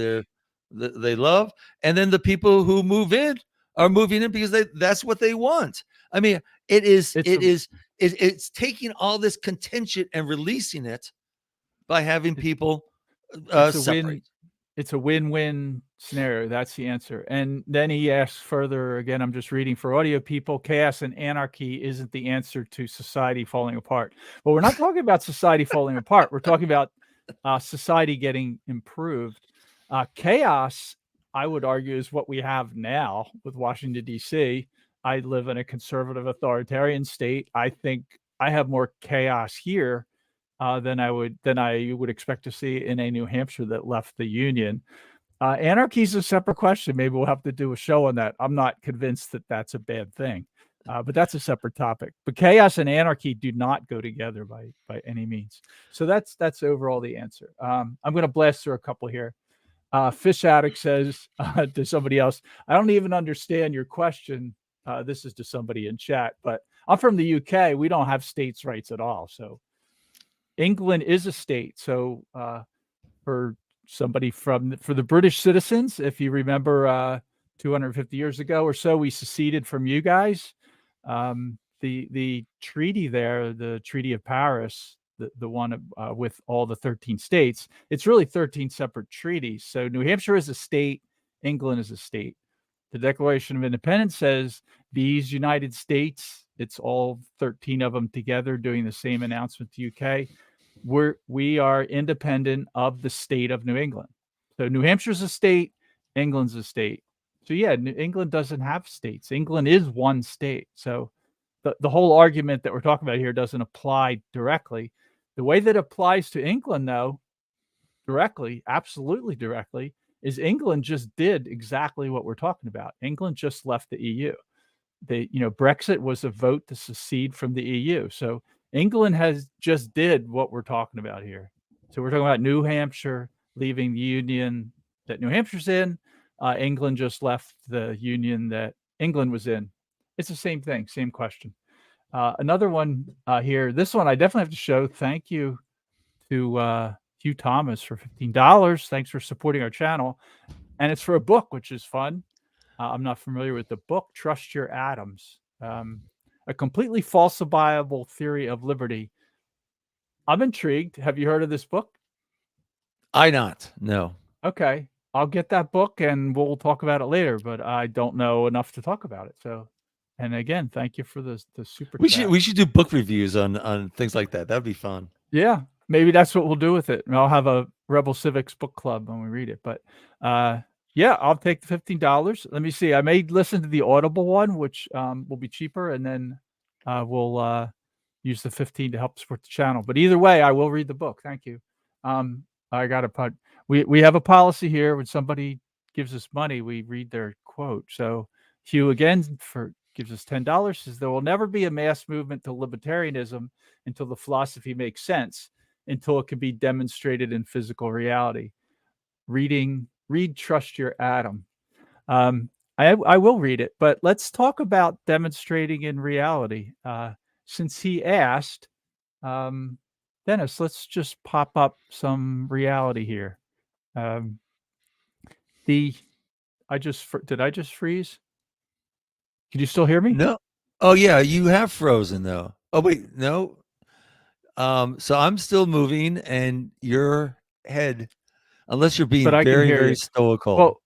they love, and then the people who move in are moving in because that's what they want. I mean, it's taking all this contention and releasing it by having people separate. It's a win-win scenario. That's the answer. And then he asks further, again, I'm just reading for audio people, chaos and anarchy isn't the answer to society falling apart. But we're not talking about society falling apart. We're talking about society getting improved. Chaos, I would argue, is what we have now with Washington, D.C. I live in a conservative authoritarian state. I think I have more chaos here than I would expect to see in a New Hampshire that left the Union. Anarchy is a separate question. Maybe we'll have to do a show on that. I'm not convinced that that's a bad thing, but that's a separate topic. But chaos and anarchy do not go together by any means. So that's overall the answer. I'm going to blast through a couple here. Fish Addict says to somebody else, I don't even understand your question. This is to somebody in chat, but I'm from the UK. We don't have states' rights at all. So England is a state. So for the British citizens, if you remember 250 years ago or so, we seceded from you guys. The treaty there, the Treaty of Paris, the one with all the 13 states, it's really 13 separate treaties. So New Hampshire is a state, England is a state. The Declaration of Independence says these United States, it's all 13 of them together doing the same announcement to UK. We are independent of the state of New England. So New Hampshire's a state, England's a state. So yeah, England doesn't have states. England is one state. So the whole argument that we're talking about here doesn't apply directly. The way that applies to England, though, directly, absolutely directly, is England just did exactly what we're talking about. England just left the EU. Brexit was a vote to secede from the EU. So England just did what we're talking about here. So we're talking about New Hampshire leaving the union that New Hampshire's in. England just left the union that England was in. It's the same thing, same question. Another one here. This one I definitely have to show. Thank you to Hugh Thomas for $15. Thanks for supporting our channel. And it's for a book, which is fun. I'm not familiar with the book. Trust Your Atoms. A completely falsifiable theory of liberty. I'm intrigued. Have you heard of this book? No. Okay. I'll get that book and we'll talk about it later, but I don't know enough to talk about it. So, and again, thank you for the super chat. We should do book reviews on things like that. That'd be fun. Yeah. Maybe that's what we'll do with it. And I'll have a Rebel Civics book club when we read it. But Yeah, I'll take the $15. Let me see. I may listen to the Audible one, which will be cheaper, and then we'll use the 15 to help support the channel. But either way, I will read the book. Thank you. I got to put. We have a policy here: when somebody gives us money, we read their quote. So Hugh again gives us $10. Says there will never be a mass movement to libertarianism until the philosophy makes sense, until it can be demonstrated in physical reality. Read Trust Your Atom. Um, I will read it, but let's talk about demonstrating in reality. Since he asked, um, Dennis, let's just pop up some reality here. Um, the did I just freeze? Can you still hear me? No. Oh yeah, you have frozen though. Oh wait, no. So I'm still moving, and your head, unless you're being But I can very, hear very you. stoical, Well,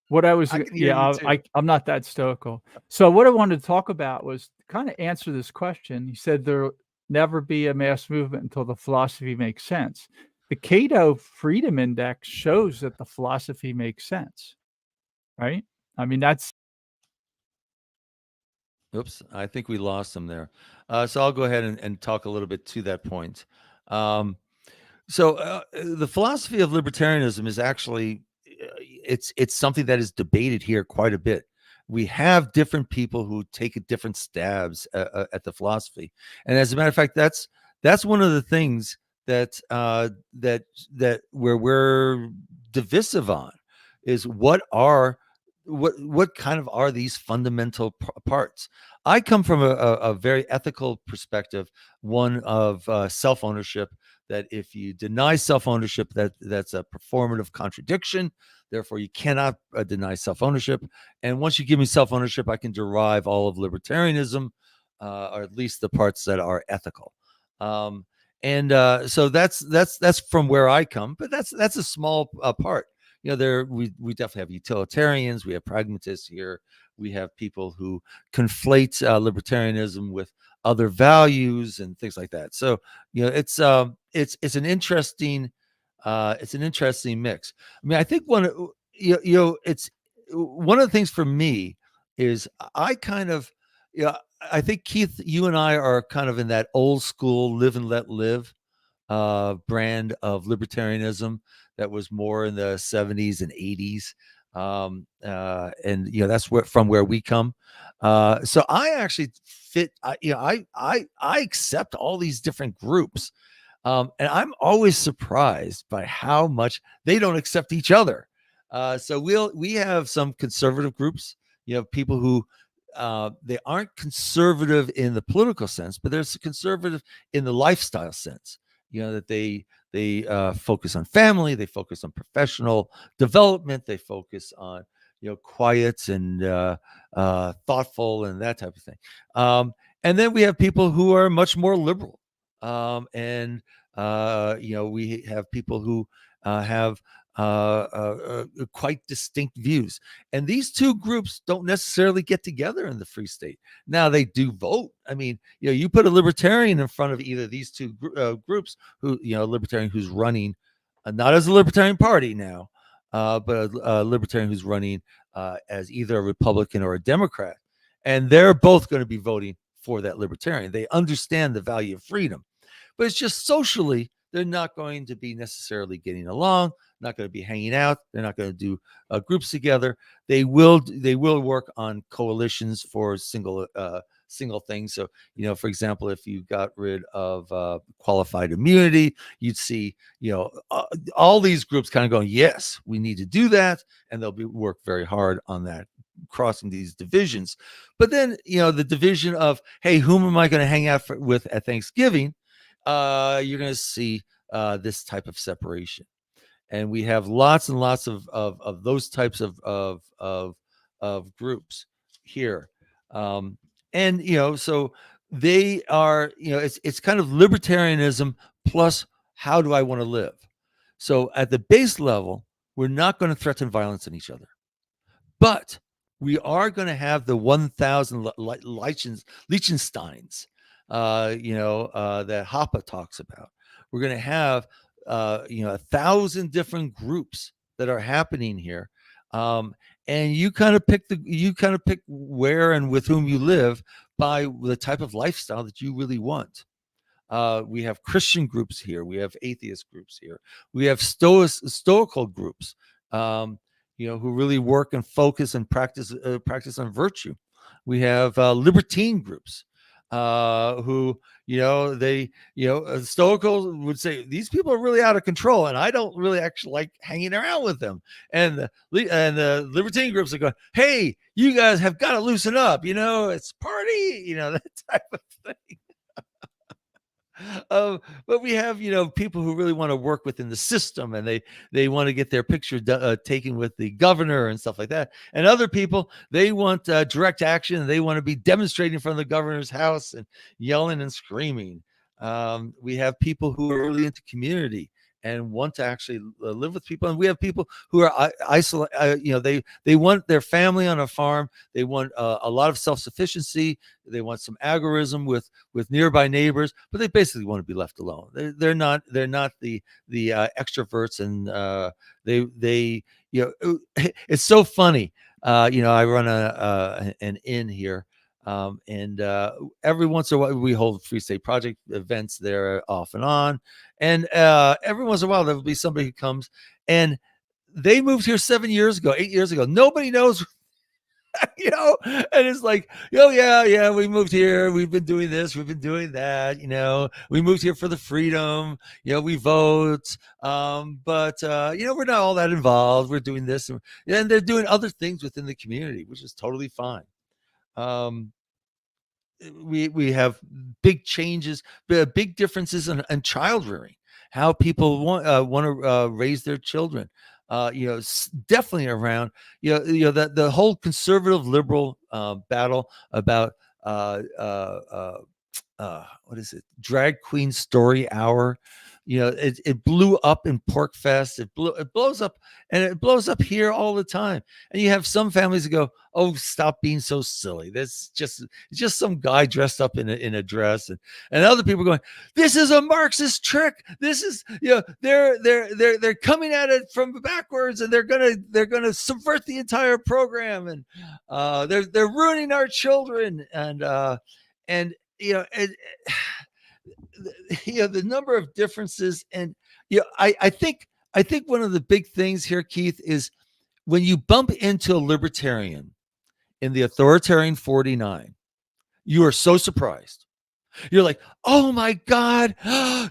what I was, I can hear you yeah, too. I'm not that stoical. So what I wanted to talk about was kind of answer this question. He said there'll never be a mass movement until the philosophy makes sense. The Cato Freedom Index shows that the philosophy makes sense, right? I mean, that's Oops, I think we lost him there. So I'll go ahead and talk a little bit to that point. Um, the philosophy of libertarianism is actually it's something that is debated here quite a bit. We have different people who take different stabs at the philosophy, and as a matter of fact, that's one of the things that that where we're divisive on is what kind of are these fundamental parts. I come from a very ethical perspective, one of self ownership, that if you deny self-ownership, that's a performative contradiction. Therefore, you cannot deny self-ownership. And once you give me self-ownership, I can derive all of libertarianism, or at least the parts that are ethical. Um, and so that's from where I come, but that's a small part. You know, we definitely have utilitarians, we have pragmatists here, we have people who conflate libertarianism with other values and things like that. So you know, it's an interesting mix. I mean, I think it's one of the things for me is I kind of, I think Keith, you and I are kind of in that old school live and let live brand of libertarianism that was more in the 70s and 80s. And that's from where we come. So I actually fit. I accept all these different groups, and I'm always surprised by how much they don't accept each other. So we have some conservative groups. You know, people who they aren't conservative in the political sense, but they're conservative in the lifestyle sense. You know, that they focus on family, they focus on professional development, they focus on quiet and thoughtful and that type of thing. And then we have people who are much more liberal, and we have people who have quite distinct views. And these two groups don't necessarily get together in the Free State. Now they do vote. I mean, you put a libertarian in front of either of these two groups, who, a libertarian who's running, not as a Libertarian Party now, but a libertarian who's running as either a Republican or a Democrat. And they're both going to be voting for that libertarian. They understand the value of freedom, but it's just socially, they're not going to be necessarily getting along, not going to be hanging out. They're not going to do groups together. They will work on coalitions for single things. So, for example, if you got rid of qualified immunity, you'd see, all these groups kind of going, yes, we need to do that. And they'll work very hard on that, crossing these divisions. But then, the division of, hey, whom am I going to hang out with at Thanksgiving? You're going to see this type of separation. And we have lots and lots of those types of groups here. And so they are, it's kind of libertarianism plus how do I want to live. So at the base level, we're not going to threaten violence on each other, but we are going to have the 1,000 Liechtensteins, that Hoppe talks about. We're going to have 1,000 different groups that are happening here, And you kind of pick where and with whom you live by the type of lifestyle that you really want. We have Christian groups here. We have atheist groups here. We have stoical groups, who really work and focus and practice on virtue. We have libertine groups who, stoical would say these people are really out of control, and I don't really actually like hanging around with them. And the libertine groups are going, hey, you guys have got to loosen up. It's party. That type of thing. But we have, people who really want to work within the system, and they want to get their picture taken with the governor and stuff like that. And other people, they want direct action, and they want to be demonstrating in front of the governor's house and yelling and screaming. We have people who are really into community and want to actually live with people. And we have people who are isolated. They want their family on a farm. They want a lot of self-sufficiency. They want some agorism with nearby neighbors, but they basically want to be left alone. They're not the extroverts, and it's so funny. I run an inn here. And every once in a while, we hold Free State Project events there off and on. And every once in a while, there will be somebody who comes, and they moved here 8 years ago. Nobody knows, and it's like, oh, yeah, we moved here. We've been doing this. We've been doing that. We moved here for the freedom. We vote. But we're not all that involved. We're doing this. And they're doing other things within the community, which is totally fine. We have big changes, big differences in child rearing, how people want to raise their children. Definitely around the whole conservative liberal battle about what is it, drag queen story hour. It blew up in Pork Fest. It blows up, and it blows up here all the time. And you have some families that go, "Oh, stop being so silly. It's just some guy dressed up in a dress," and other people going, "This is a Marxist trick. This is they're coming at it from backwards, and they're gonna subvert the entire program, and they're ruining our children." And the number of differences. And I think one of the big things here, Keith, is when you bump into a libertarian in the authoritarian 49, you are so surprised. You're like, oh my God,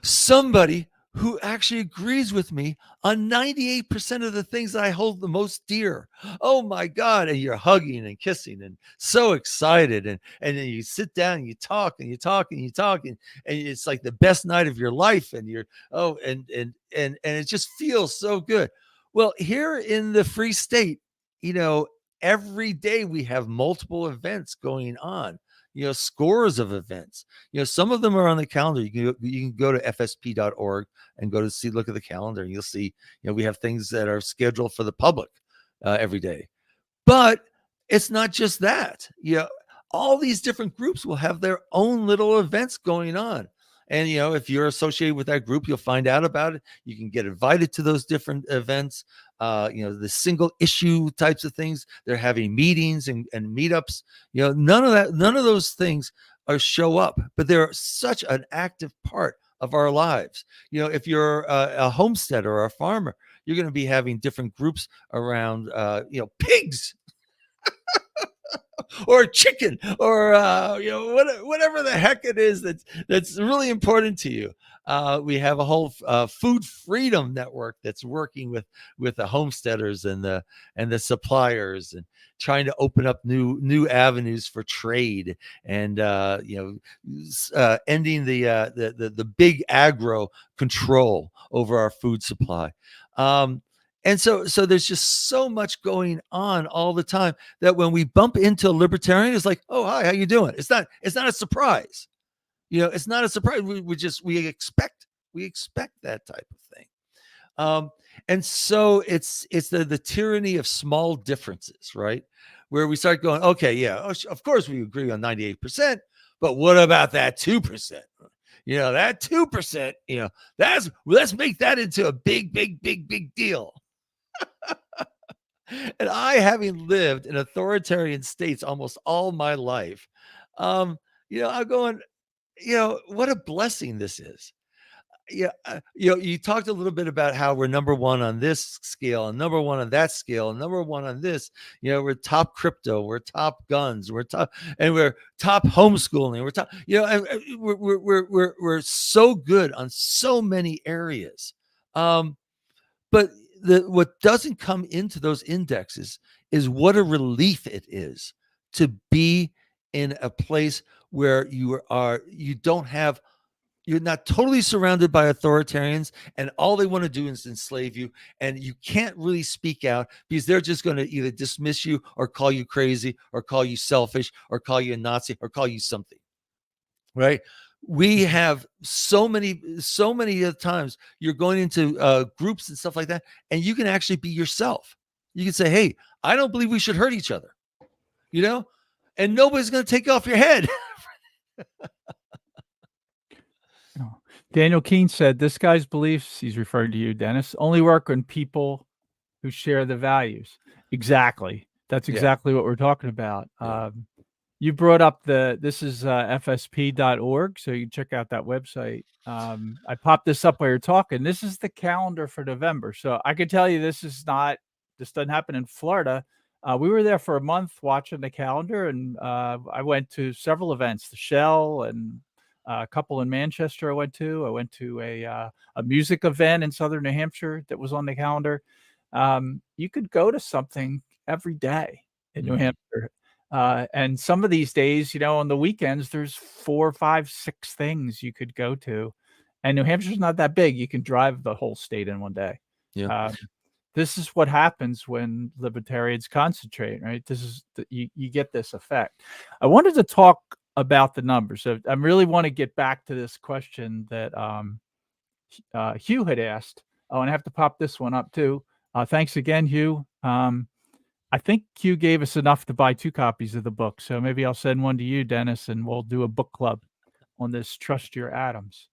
somebody who actually agrees with me on 98% of the things that I hold the most dear. Oh my God. And you're hugging and kissing and so excited. And then you sit down and you talk and you talk and you talk. And it's like the best night of your life. And and it just feels so good. Well, here in the Free State, every day we have multiple events going on. Scores of events. Some of them are on the calendar. You can go to fsp.org and look at the calendar, and you'll see, we have things that are scheduled for the public every day. But it's not just that. All these different groups will have their own little events going on. And, if you're associated with that group, you'll find out about it. You can get invited to those different events. The single issue types of things. They're having meetings and meetups. None of those things show up, but they're such an active part of our lives. If you're a homesteader or a farmer, you're going to be having different groups around, pigs. Or chicken, or whatever the heck it is that's really important to you. We have a whole food freedom network that's working with the homesteaders and the suppliers, and trying to open up new avenues for trade, and ending the big agro control over our food supply. And so there's just so much going on all the time that when we bump into a libertarian, it's like, oh, hi, how you doing? It's not a surprise. It's not a surprise. We expect that type of thing. And so it's the tyranny of small differences, right? Where we start going, okay, yeah, of course we agree on 98%, but what about that 2%? That 2%, let's make that into a big deal. And I, having lived in authoritarian states almost all my life, I'm going, what a blessing this is. Yeah, you talked a little bit about how we're number one on this scale and number one on that scale and number one on this. We're top crypto, we're top guns, we're top, and we're top homeschooling. We're top, we're so good on so many areas. But what doesn't come into those indexes is what a relief it is to be in a place where you don't have you're not totally surrounded by authoritarians and all they want to do is enslave you, and you can't really speak out because they're just going to either dismiss you or call you crazy or call you selfish or call you a Nazi or call you something, right? We have so many times you're going into groups and stuff like that, and you can actually be yourself. You can say, hey, I don't believe we should hurt each other, and nobody's going to take off your head. Daniel Keene said, this guy's beliefs, he's referring to you, Dennis, only work on people who share the values. Exactly. That's exactly what we're talking about. Yeah. You brought up this is fsp.org, so you can check out that website. I popped this up while you're talking. This is the calendar for November. So I can tell you this doesn't happen in Florida. We were there for a month watching the calendar, and I went to several events, the Shell and a couple in Manchester I went to. I went to a music event in Southern New Hampshire that was on the calendar. You could go to something every day in New Hampshire. And some of these days, on the weekends, there's 4, 5, 6 things you could go to. And New Hampshire's not that big. You can drive the whole state in one day. Yeah. This is what happens when libertarians concentrate, right? This is you get this effect. I wanted to talk about the numbers. So I really want to get back to this question that Hugh had asked. Oh, and I have to pop this one up too. Thanks again, Hugh. I think Hugh gave us enough to buy 2 copies of the book. So maybe I'll send one to you, Dennis, and we'll do a book club on this Trust Your Atoms.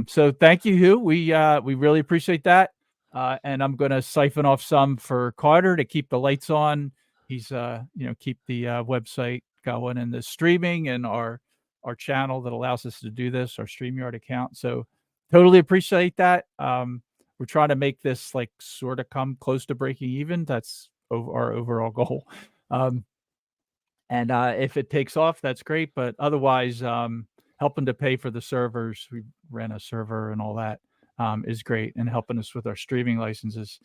So thank you, Hugh. We really appreciate that. And I'm going to siphon off some for Carter to keep the lights on. He's, keep the website going and the streaming and our channel that allows us to do this, our StreamYard account. So totally appreciate that. We're trying to make this like sort of come close to breaking even. That's our overall goal. And if it takes off, that's great. But otherwise, helping to pay for the servers, we rent a server and all that, is great, and helping us with our streaming licenses.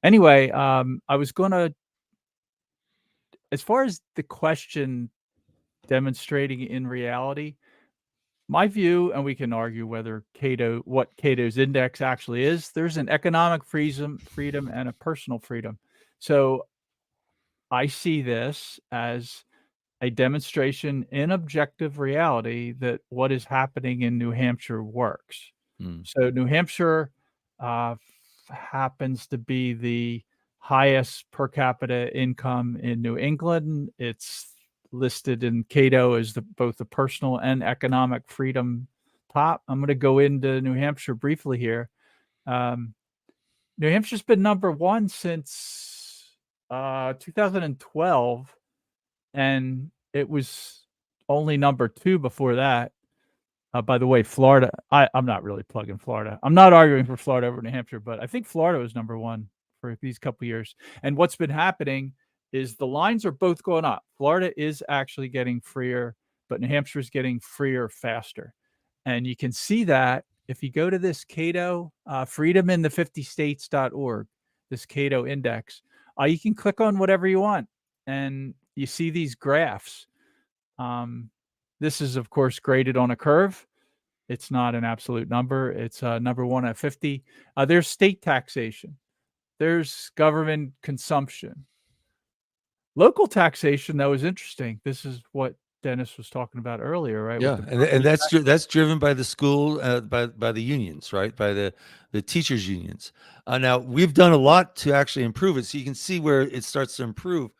Anyway, I was going to, as far as the question demonstrating in reality, my view, and we can argue whether what Cato's index actually is, there's an economic freedom and a personal freedom. So I see this as a demonstration in objective reality that what is happening in New Hampshire works. So New Hampshire happens to be the highest per capita income in New England. It's listed in Cato as both the personal and economic freedom top. I'm going to go into New Hampshire briefly here. New Hampshire's been number 1 since 2012, and it was only number 2 before that. By the way, Florida, I'm not really plugging Florida. I'm not arguing for Florida over New Hampshire, but I think Florida was number 1 for these couple years. And what's been happening is the lines are both going up. Florida is actually getting freer, but New Hampshire is getting freer faster. And you can see that if you go to this Cato, freedominthe50states.org, this Cato index, you can click on whatever you want. And you see these graphs. This is, of course, graded on a curve. It's not an absolute number. It's number 1 at 50. There's state taxation. There's government consumption. Local taxation, though, is interesting. This is what Dennis was talking about earlier, right? Yeah, and that's driven by the school, by the unions, right? By the teachers' unions. Now we've done a lot to actually improve it, so you can see where it starts to improve.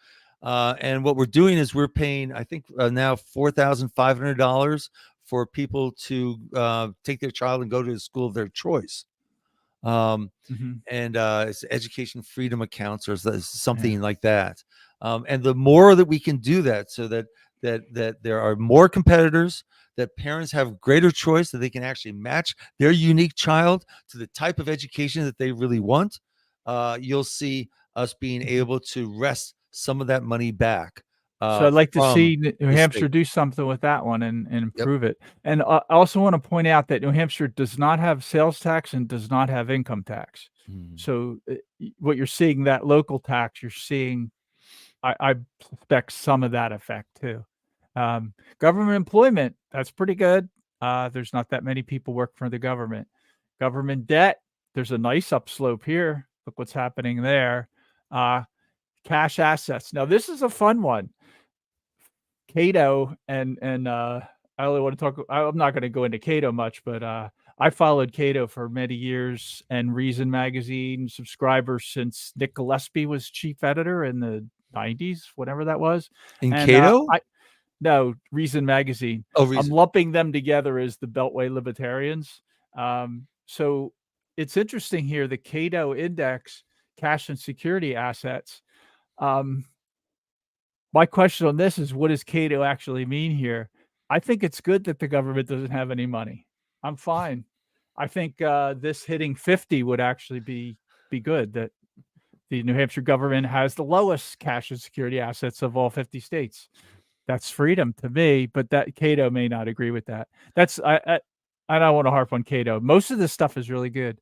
And what we're doing is we're paying, I think, now $4,500 for people to take their child and go to the school of their choice. Hmm. And it's education freedom accounts or something like that. And the more that we can do that, so that there are more competitors, that parents have greater choice, that they can actually match their unique child to the type of education that they really want, you'll see us being Hmm. able to wrest some of that money back So I'd like to from see New the Hampshire state. do something with that one and Yep. improve it. And I also want to point out that New Hampshire does not have sales tax and does not have income tax. Mm. So what you're seeing, that local tax, you're seeing, I suspect some of that effect too. Government employment, that's pretty good. There's not that many people work for the government. Government debt, there's a nice upslope here. Look what's happening there. Uh, Cash assets. Now this is a fun one. Cato and I only want to talk. I'm not going to go into Cato much, but I followed Cato for many years and Reason magazine subscriber since Nick Gillespie was chief editor in the 90s, whatever that was. In And Cato? I no Reason magazine. Oh, I'm reason. lumping them together as the Beltway Libertarians. So it's interesting here. The Cato index, cash and security assets. Um, my question on this is, what does Cato actually mean here? I think it's good that the government doesn't have any money. I'm fine. I think this hitting 50 would actually be good. That the New Hampshire government has the lowest cash and security assets of all 50 states. That's freedom to me, but that Cato may not agree with that. That's I don't want to harp on Cato. Most of this stuff is really good.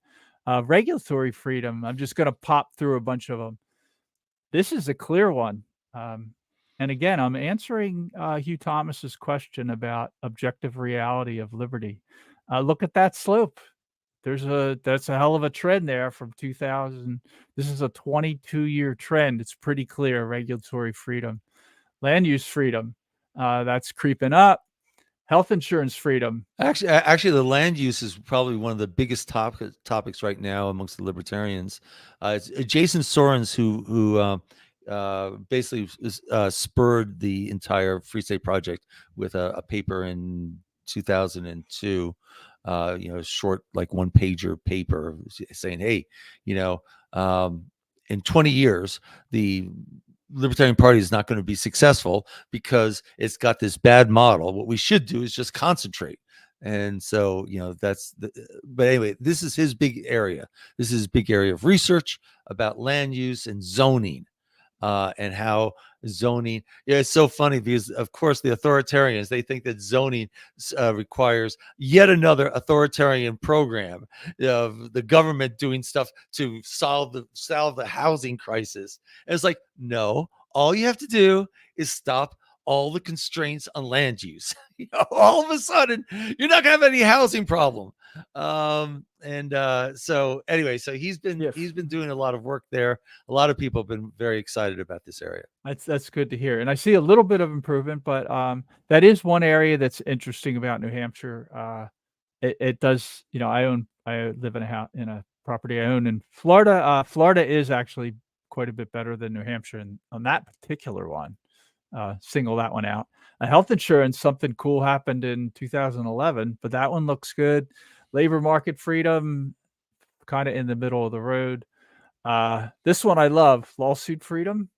Regulatory freedom. I'm just going to pop through a bunch of them. This is a clear one. Um, and again, I'm answering Hugh Thomas's question about objective reality of liberty. Look at that slope. That's a hell of a trend there from 2000. This is a 22-year trend. It's pretty clear. Regulatory freedom, land use freedom, that's creeping up. Health insurance freedom. Actually, the land use is probably one of the biggest topics right now amongst the libertarians. It's Jason Sorens who basically spurred the entire Free State Project with a paper in 2002. Short, like one pager paper saying, "Hey, you know, um, in 20 years, the Libertarian Party is not going to be successful because it's got this bad model. What we should do is just concentrate." And so, but anyway, this is his big area. This is his big area of research about land use and zoning, and how zoning. Yeah, it's so funny because, of course, the authoritarians, they think that zoning requires yet another authoritarian program of the government doing stuff to solve the housing crisis. And it's like, no, all you have to do is stop all the constraints on land use. All of a sudden, you're not gonna have any housing problem. So anyway, so he's been doing a lot of work there. A lot of people have been very excited about this area. That's good to hear, and I see a little bit of improvement, but that is one area that's interesting about New Hampshire. It does, I live in a property I own in Florida. Florida is actually quite a bit better than New Hampshire on that particular one. Single that one out. Health insurance, something cool happened in 2011, but that one looks good. Labor market freedom, kind of in the middle of the road. This one I love, lawsuit freedom.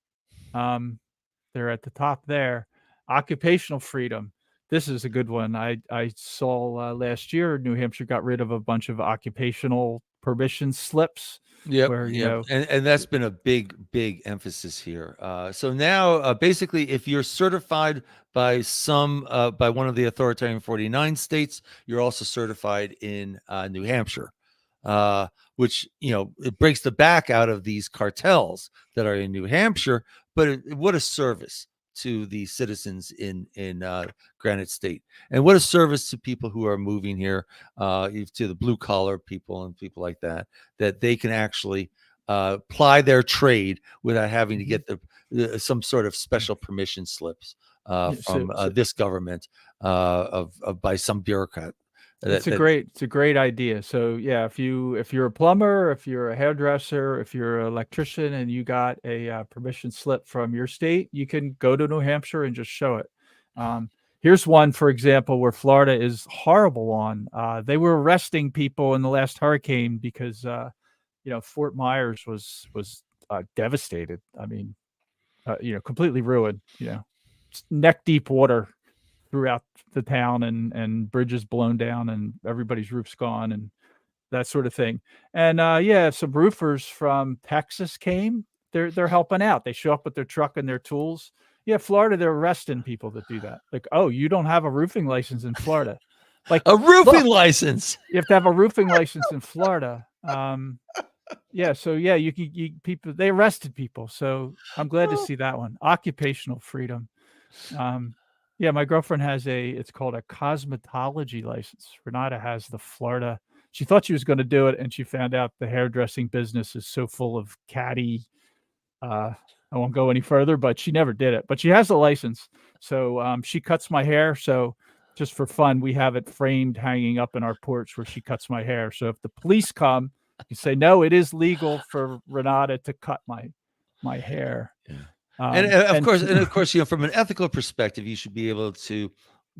They're at the top there. Occupational freedom. This is a good one. I saw last year New Hampshire got rid of a bunch of occupational permission slips Yep, where, yep, and that's been a big emphasis here. So now, basically, if you're certified by one of the authoritarian 49 states, you're also certified in New Hampshire, which it breaks the back out of these cartels that are in New Hampshire. But what a service to the citizens in Granite State, and what a service to people who are moving here, to the blue collar people and people like that, that they can actually ply their trade without having to get some sort of special permission slips from this government, of by some bureaucrat. It's a great idea. So yeah, if you're a plumber, if you're a hairdresser, if you're an electrician, and you got a permission slip from your state, you can go to New Hampshire and just show it. Here's one, for example, where Florida is horrible on. They were arresting people in the last hurricane because Fort Myers was devastated. I mean, completely ruined. Neck deep water throughout the town, and bridges blown down, and everybody's roof's gone, and that sort of thing. And some roofers from Texas came. They're helping out. They show up with their truck and their tools. Yeah, Florida, they're arresting people that do that. Like, oh, you don't have a roofing license in Florida. Like, A roofing look, license. you have to have a roofing license in Florida. People, they arrested people. So I'm glad to see that one. Occupational freedom. My girlfriend has it's called a cosmetology license. Renata has the Florida. She thought she was going to do it, and she found out the hairdressing business is so full of catty. I won't go any further, but she never did it. But she has a license, so she cuts my hair. So just for fun, we have it framed, hanging up in our porch where she cuts my hair. So if the police come, you say, no, it is legal for Renata to cut my hair. Yeah. And of course, from an ethical perspective, you should be able to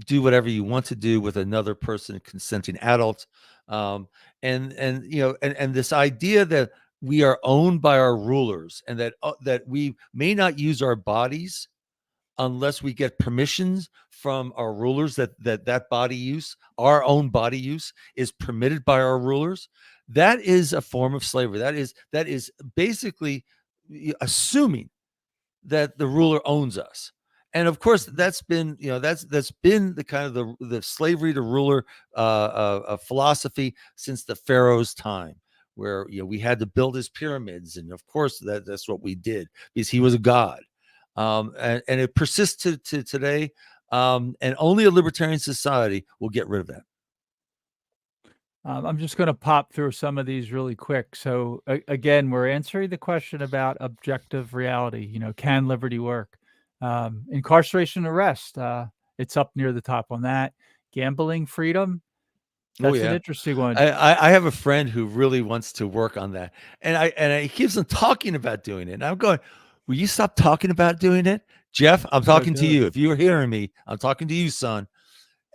do whatever you want to do with another person, consenting adult. And this idea that we are owned by our rulers, and that we may not use our bodies unless we get permissions from our rulers, that body use, our own body use, is permitted by our rulers. That is a form of slavery. That is basically assuming that the ruler owns us. And of course, that's been the kind of the slavery to ruler philosophy since the Pharaoh's time, where we had to build his pyramids, and of course that's what we did because he was a god. And it persists to today, and only a libertarian society will get rid of that. I'm just going to pop through some of these really quick. So again, we're answering the question about objective reality. Can liberty work? Incarceration, arrest. It's up near the top on that. Gambling freedom. That's an interesting one. I have a friend who really wants to work on that, and he keeps on talking about doing it. And I'm going, will you stop talking about doing it, Jeff? I'm talking to you. If you're hearing me, I'm talking to you, son,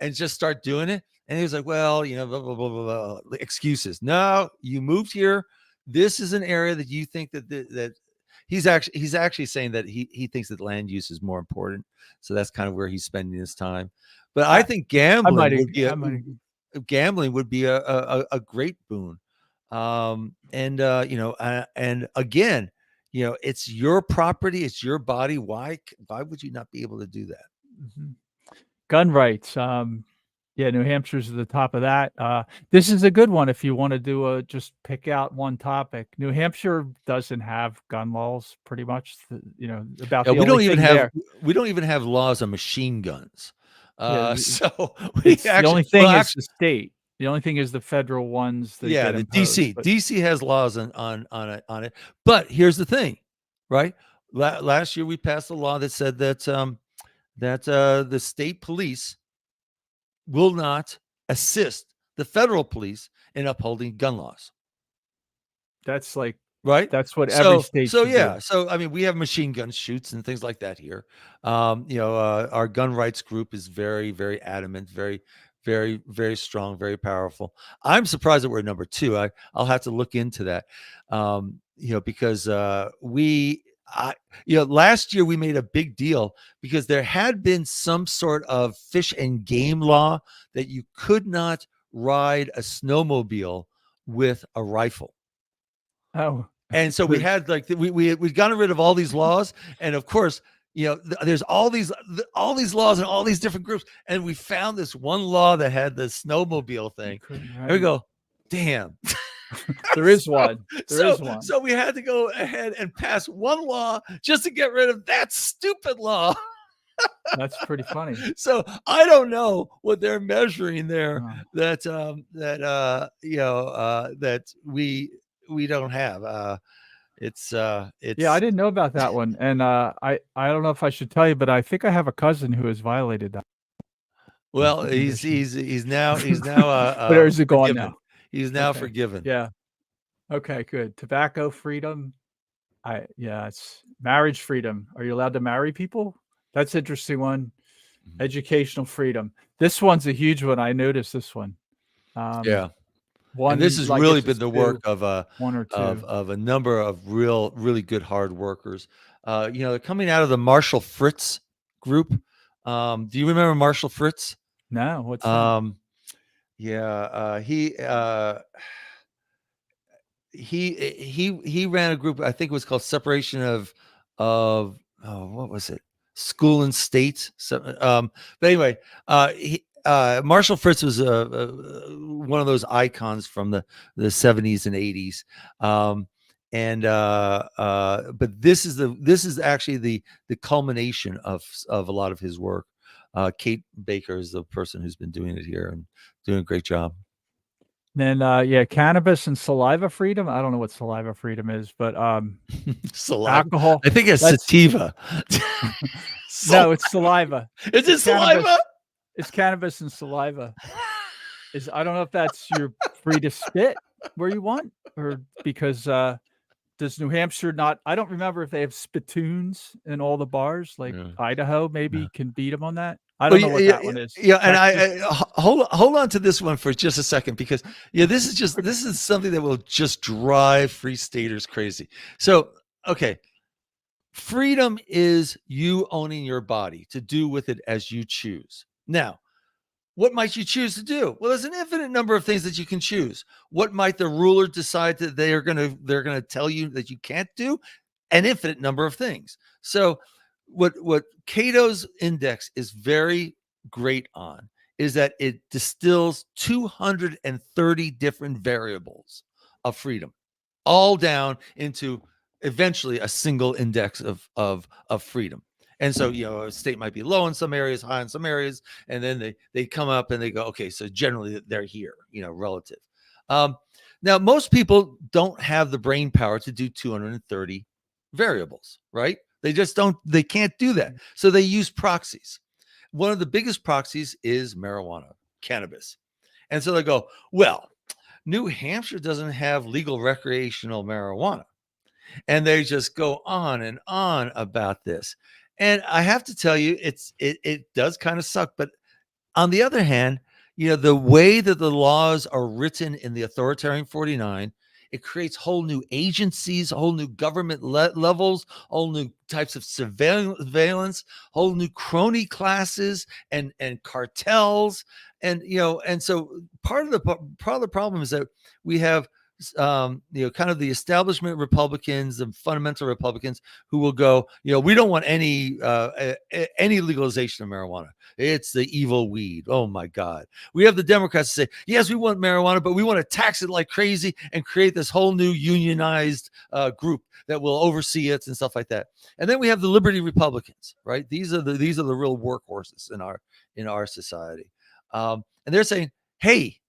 and just start doing it. And he was like, well, blah, blah, blah, blah, blah. Excuses. No, you moved here. This is an area that you think that he's actually saying that he thinks that land use is more important. So that's kind of where he's spending his time. But I think gambling would be a great boon. And again, it's your property, it's your body. Why would you not be able to do that? Mm-hmm. Gun rights. New Hampshire's at the top of that. This is a good one if you want to do just pick out one topic. New Hampshire doesn't have gun laws, pretty much. We don't even have laws on machine guns. So the only thing is the state. The only thing is the federal ones. The DC has laws on it. But here's the thing, right? Last year we passed a law that said that the state police will not assist the federal police in upholding gun laws. That's like, right? That's what every state should do. So I mean, we have machine gun shoots and things like that here. Our gun rights group is very, very adamant, very, very, very strong, very powerful. I'm surprised that we're number 2. I'll have to look into that. Because last year we made a big deal because there had been some sort of fish and game law that you could not ride a snowmobile with a rifle. Oh, and so we had we'd gotten rid of all these laws, and of course, there's all these laws and all these different groups, and we found this one law that had the snowmobile thing. And we go, damn. There is one. There is one. So we had to go ahead and pass one law just to get rid of that stupid law. That's pretty funny. So I don't know what they're measuring there that we don't have. It's I didn't know about that one, and I don't know if I should tell you, but I think I have a cousin who has violated that. Well, he's now but is it gone now? He's now forgiven. Yeah. Okay, good. Tobacco freedom. It's marriage freedom. Are you allowed to marry people? That's an interesting one. Educational freedom. This one's a huge one. I noticed this one. Yeah. And this One, has I really guess been it's the work two, of one or two. a number of really good hard workers. They're coming out of the Marshall Fritz group. Do you remember Marshall Fritz? No, what's that? Um, yeah, he ran a group. I think it was called Separation of what was it? School and State. So, but anyway, Marshall Fritz was one of those icons from the 70s and 80s. But this is actually the culmination of a lot of his work. Kate Baker is the person who's been doing it here and doing a great job. Then, yeah, cannabis and saliva freedom. I don't know what saliva freedom is, but Saliva. alcohol. I think it's That's sativa. no, it's saliva. Is it It's saliva? cannabis. It's cannabis and saliva. I don't know if that's you're free to spit where you want, or because does New Hampshire not? I don't remember if they have spittoons in all the bars. Like Yeah. Idaho, maybe Yeah. can beat them on that. I Well, don't know what that one is. yeah, and Texas. hold on to this one for just a second because this is something that will just drive free staters crazy. So, okay, freedom is you owning your body to do with it as you choose. Now, what might you choose to do? Well, there's an infinite number of things that you can choose. What might the ruler decide that they're gonna tell you that you can't do? An infinite number of things. So, what Cato's index is very great on is that it distills 230 different variables of freedom, all down into eventually a single index of freedom. And so, a state might be low in some areas, high in some areas, and then they come up and they go, okay, so generally they're here, relative. Now, most people don't have the brain power to do 230 variables, right? They just don't, they can't do that. So they use proxies. One of the biggest proxies is marijuana, cannabis. And so they go, well, New Hampshire doesn't have legal recreational marijuana. And they just go on and on about this. And I have to tell you, it does kind of suck. But on the other hand, the way that the laws are written in the authoritarian 49, it creates whole new agencies, whole new government levels, whole new types of surveillance, whole new crony classes and cartels. And so part of the problem is that we have kind of the establishment Republicans and fundamental Republicans who will go, we don't want any legalization of marijuana. It's the evil weed. Oh my God. We have the Democrats say, yes, we want marijuana, but we want to tax it like crazy and create this whole new unionized group that will oversee it and stuff like that. And then we have the Liberty Republicans, right? These are the real workhorses in our society. And they're saying, hey,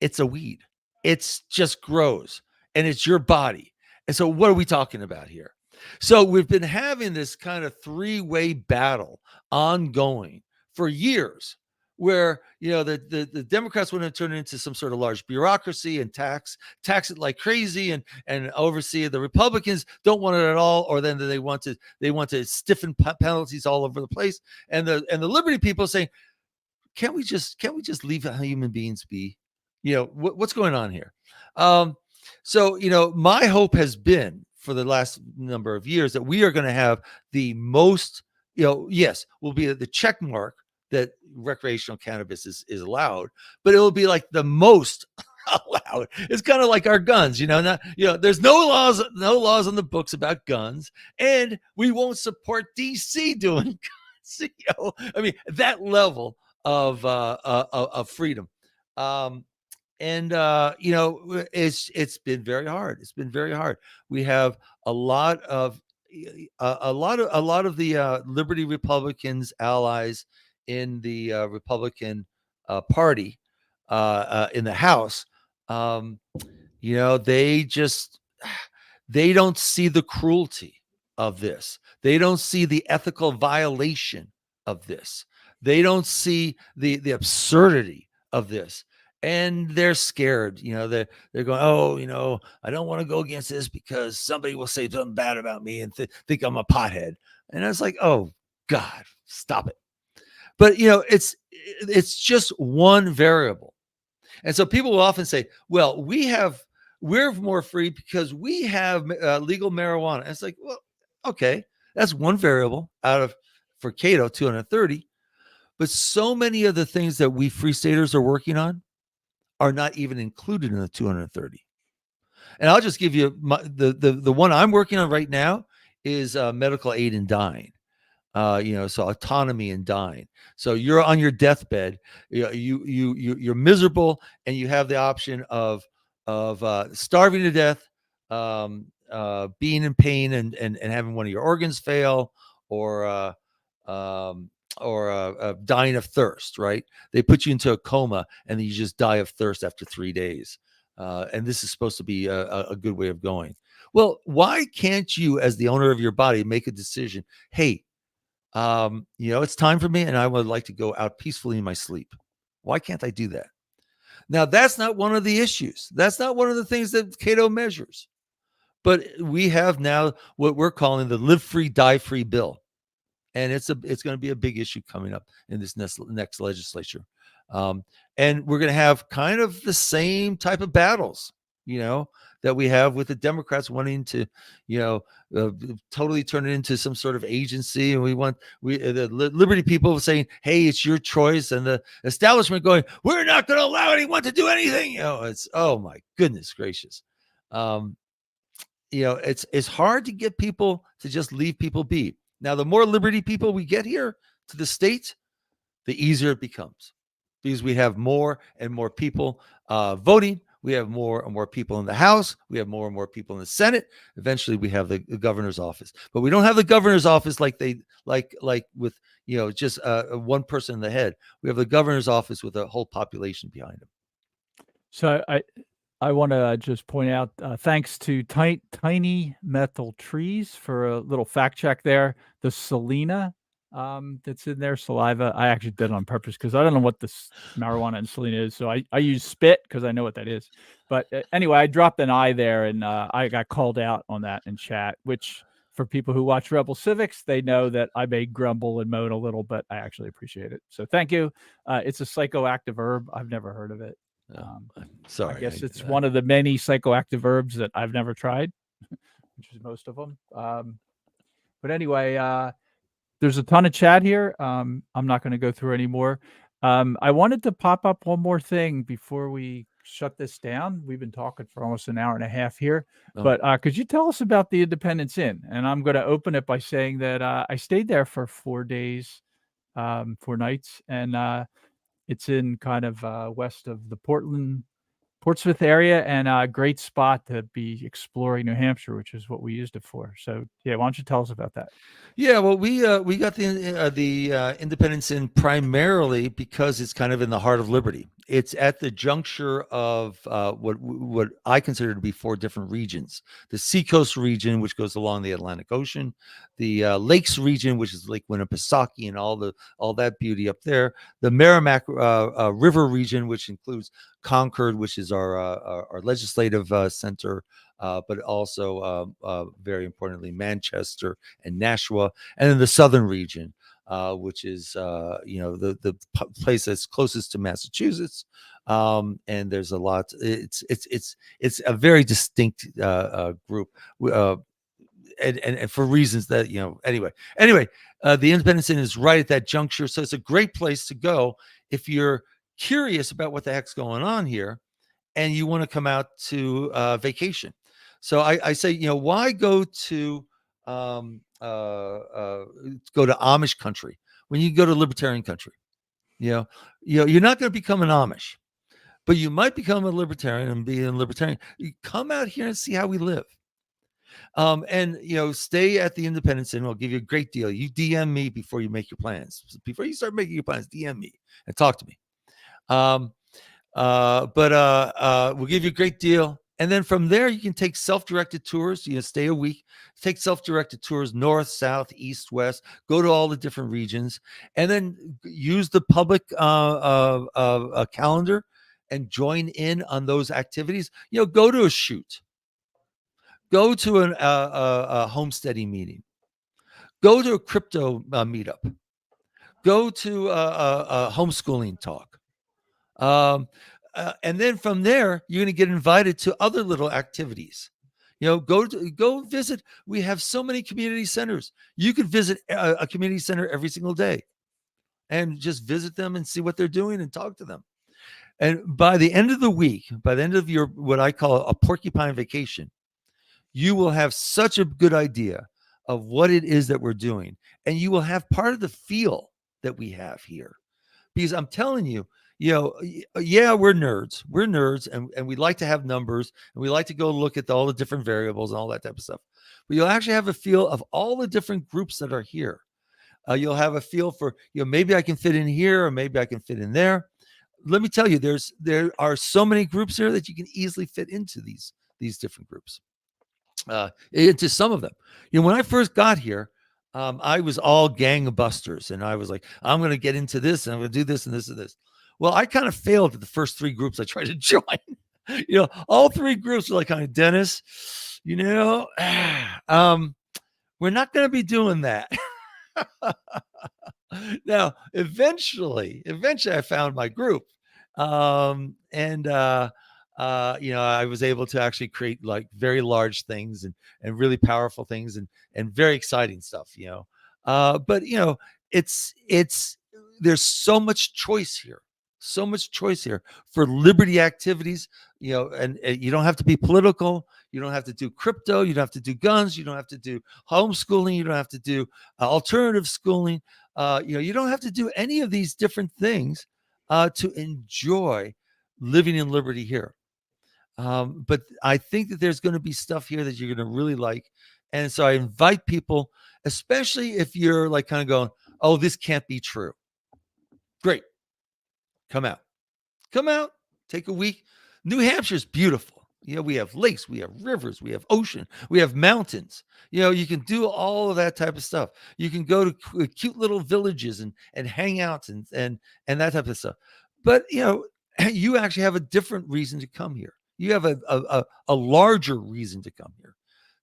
it's a weed. It's just grows and it's your body. And so what are we talking about here? So we've been having this kind of three-way battle ongoing for years where, the Democrats want to turn it into some sort of large bureaucracy and tax it like crazy and oversee it. The Republicans don't want it at all, or then they want to stiffen penalties all over the place. And the Liberty people saying, can't we just leave human beings be? What's going on here? So my hope has been for the last number of years that we are going to have the most, yes, will be the check mark that recreational cannabis is allowed, but it will be like the most allowed. It's kind of like our guns, there's no laws on the books about guns, and we won't support DC doing guns. I mean, that level of freedom. It's been very hard. It's been very hard. We have a lot of the Liberty Republicans allies in the Republican Party in the House. They don't see the cruelty of this. They don't see the ethical violation of this. They don't see the absurdity of this. And they're scared, they're going, oh, I don't want to go against this because somebody will say something bad about me and think I'm a pothead. And I was like, oh God, stop it. But it's just one variable. And so people will often say, well, we're more free because we have legal marijuana. And it's like, well, okay, that's one variable out of, for Cato, 230. But so many of the things that we free staters are working on are not even included in the 230. And I'll just give you the one I'm working on right now is medical aid in dying. So autonomy in dying. So you're on your deathbed, you're miserable, and you have the option of starving to death, being in pain, and having one of your organs fail, or dying of thirst. Right? They put you into a coma, and then you just die of thirst after 3 days. And this is supposed to be a good way of going. Well, why can't you, as the owner of your body, make a decision? Hey, it's time for me, and I would like to go out peacefully in my sleep. Why can't I do that? Now, that's not one of the issues. That's not one of the things that Cato measures. But we have now what we're calling the Live Free, Die Free bill. And it's going to be a big issue coming up in this next legislature. And we're going to have kind of the same type of battles, that we have with the Democrats wanting to, totally turn it into some sort of agency. And the Liberty people saying, hey, it's your choice. And the establishment going, we're not going to allow anyone to do anything. It's, oh my goodness gracious. It's hard to get people to just leave people be. Now, the more Liberty people we get here to the state, the easier it becomes, because we have more and more people voting. We have more and more people in the House. We have more and more people in the Senate. Eventually, we have the governor's office, but we don't have the governor's office like with just one person in the head. We have the governor's office with a whole population behind him. So I want to just point out, thanks to Tiny Methyl Trees for a little fact check there. The Selena that's in there, saliva, I actually did it on purpose because I don't know what this marijuana and Selena is. So I use spit because I know what that is. But anyway, I dropped an I there, and I got called out on that in chat, which for people who watch Rebel Civics, they know that I may grumble and moan a little, but I actually appreciate it. So thank you. It's a psychoactive herb. I've never heard of it. Sorry, I guess it's one of the many psychoactive herbs that I've never tried, which is most of them. But anyway, there's a ton of chat here. I'm not going to go through anymore. I wanted to pop up one more thing before we shut this down. We've been talking for almost an hour and a half here, but could you tell us about the Independence Inn? And I'm going to open it by saying that I stayed there for 4 days, 4 nights, and it's in kind of west of the Portsmouth area, and a great spot to be exploring New Hampshire, which is what we used it for. So, yeah, why don't you tell us about that? Yeah, well, we got the Independence Inn primarily because it's kind of in the heart of Liberty. It's at the juncture of what I consider to be 4 different regions: the Seacoast region, which goes along the Atlantic Ocean; the Lakes region, which is Lake Winnipesaukee and all that beauty up there; the Merrimack River region, which includes Concord, which is our legislative center, but also very importantly Manchester and Nashua, and then the southern region, which is the place that's closest to Massachusetts, and there's a lot. It's a very distinct group. And for reasons that anyway, the Independence Inn is right at that juncture, so it's a great place to go if you're curious about what the heck's going on here and you want to come out to vacation. So I say, why go to Amish country when you go to libertarian country? You're not going to become an Amish, but you might become a libertarian and be a libertarian. You come out here and see how we live. And stay at the Independence Inn. We'll give you a great deal. You DM me before you make your plans. Before you start making your plans, DM me and talk to me. But we'll give you a great deal. And then from there, you can take self-directed tours. Stay a week, take self-directed tours, north, south, east, west, go to all the different regions, and then use the public calendar and join in on those activities. Go to a shoot, go to a homesteading meeting, go to a crypto meetup, Go to a homeschooling talk. And then from there, you're going to get invited to other little activities. Go visit. We have so many community centers. You could visit a community center every single day and just visit them and see what they're doing and talk to them. And by the end of the week, by the end of your what I call a porcupine vacation, you will have such a good idea of what it is that we're doing, and you will have part of the feel that we have here. Because I'm telling you, yeah, we're nerds. We're nerds, and we like to have numbers, and we like to go look at all the different variables and all that type of stuff. But you'll actually have a feel of all the different groups that are here. You'll have a feel for, maybe I can fit in here, or maybe I can fit in there. Let me tell you, there are so many groups here that you can easily fit into these different groups. Into some of them. When I first got here, I was all gangbusters, and I was like, I'm going to get into this, and I'm going to do this and this and this. Well, I kind of failed at the first 3 groups I tried to join. All 3 groups were like, kind of, Dennis, we're not going to be doing that. Now, eventually, I found my group, and I was able to actually create like very large things and really powerful things and very exciting stuff. But it's there's so much choice here. So much choice here for liberty activities, and you don't have to be political. You don't have to do crypto. You don't have to do guns. You don't have to do homeschooling. You don't have to do alternative schooling. You don't have to do any of these different things to enjoy living in liberty here. But I think that there's going to be stuff here that you're going to really like. And so I invite people, especially if you're like kind of going, oh, this can't be true. Great. Come out, take a week. New Hampshire's beautiful. We have lakes, we have rivers, we have ocean, we have mountains. You can do all of that type of stuff. You can go to cute little villages and hang out and that type of stuff. But, you actually have a different reason to come here. You have a larger reason to come here.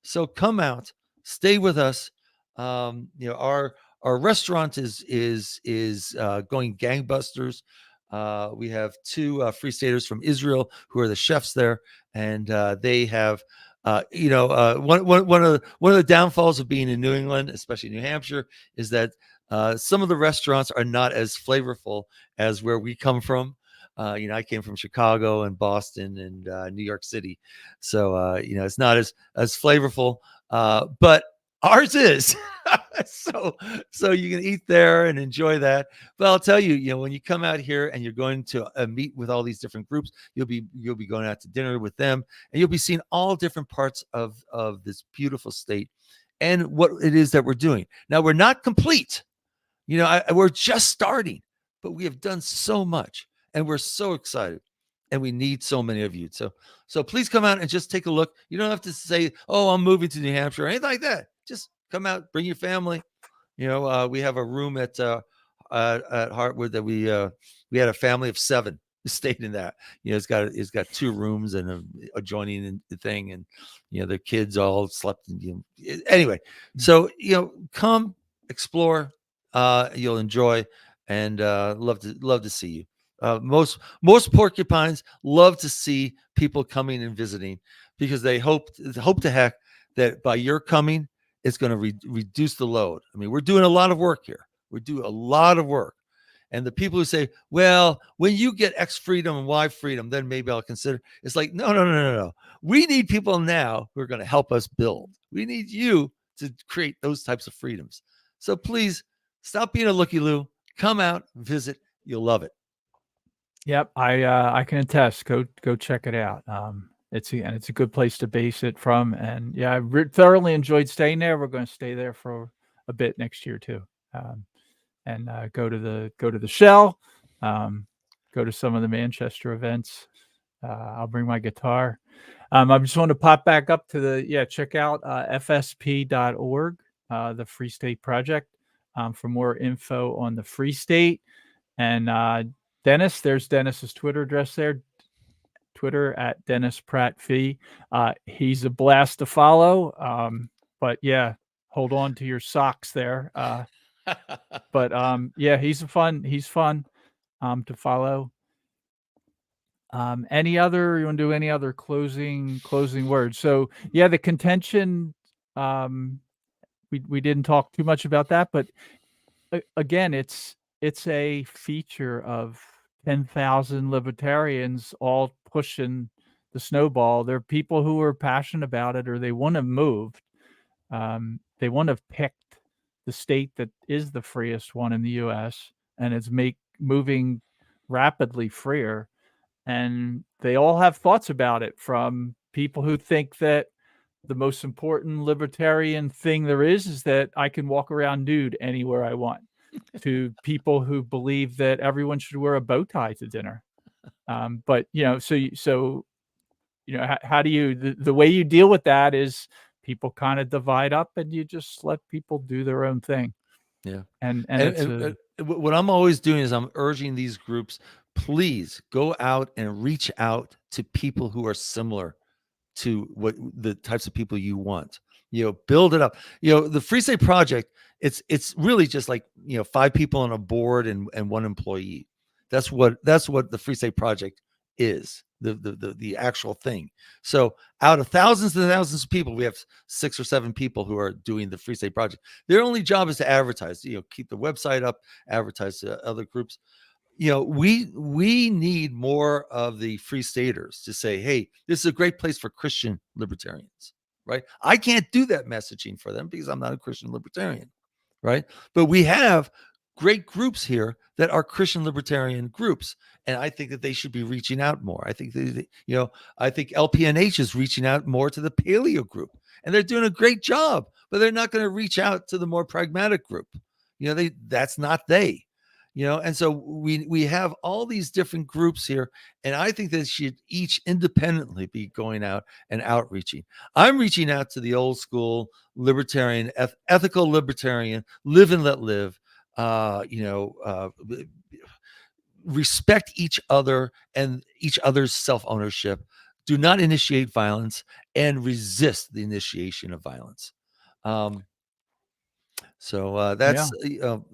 So come out, stay with us. Our restaurant is going gangbusters. We have 2 Free Staters from Israel who are the chefs there, and they have, one of the downfalls of being in New England, especially New Hampshire, is that some of the restaurants are not as flavorful as where we come from. I came from Chicago and Boston and New York City, so it's not as flavorful, but ours is. so you can eat there and enjoy that. But I'll tell you, when you come out here and you're going to meet with all these different groups, you'll be going out to dinner with them, and you'll be seeing all different parts of this beautiful state and what it is that we're doing. Now, we're not complete. We're just starting, but we have done so much, and we're so excited, and we need so many of you. So please come out and just take a look. You don't have to say, oh, I'm moving to New Hampshire or anything like that. Just come out, bring your family. We have a room at Heartwood that we had a family of 7 stayed in that. It's got 2 rooms and a adjoining thing, and their kids all slept in. Anyway, so come explore. You'll enjoy, and love to see you. Most porcupines love to see people coming and visiting, because they hope to heck that by your coming, it's going to reduce the load. I mean, we're doing a lot of work here. We do a lot of work. And the people who say, well, when you get X freedom and Y freedom, then maybe I'll consider. It's like, no. We need people now who are going to help us build. We need you to create those types of freedoms. So please stop being a looky-loo. Come out, visit. You'll love it. Yep, I can attest. Go check it out. It's a good place to base it from, and yeah, I thoroughly enjoyed staying there. We're going to stay there for a bit next year too, and go to the Shell, go to some of the Manchester events. I'll bring my guitar. I just want to pop back up to check out fsp.org, the Free State Project, for more info on the Free State. And Dennis, there's Dennis's Twitter address there. Twitter at Dennis Pratt V. He's a blast to follow. But yeah, hold on to your socks there. But yeah, he's fun to follow. Any other, you want to do any other closing words? So yeah, the contention, we didn't talk too much about that, but again, it's a feature of 10,000 libertarians all pushing the snowball. There are people who are passionate about it, or they want to move. They want to pick the state that is the freest one in the U.S. and it's moving rapidly freer. And they all have thoughts about it, from people who think that the most important libertarian thing there is that I can walk around nude anywhere I want, to people who believe that everyone should wear a bow tie to dinner. But how do you, the way you deal with that is people kind of divide up and you just let people do their own thing. Yeah. And And, it's and what I'm always doing is I'm urging these groups, please go out and reach out to people who are similar to what the types of people you want. Build it up. The Free State Project, it's really just like 5 people on a board and 1 employee. That's what the Free State Project is, the actual thing. So out of thousands and thousands of people, we have 6 or 7 people who are doing the Free State Project. Their only job is to advertise, keep the website up, advertise to other groups. We need more of the Free Staters to say, hey, this is a great place for Christian libertarians, right? I can't do that messaging for them because I'm not a Christian libertarian, right? But we have great groups here that are Christian libertarian groups, and I think that they should be reaching out more. I think I think LPNH is reaching out more to the paleo group, and they're doing a great job, but they're not going to reach out to the more pragmatic group. That's not they. And so we have all these different groups here, and I think they should each independently be going out and outreaching. I'm reaching out to the old school libertarian, ethical libertarian, live and let live. Respect each other and each other's self-ownership. Do not initiate violence and resist the initiation of violence. So that's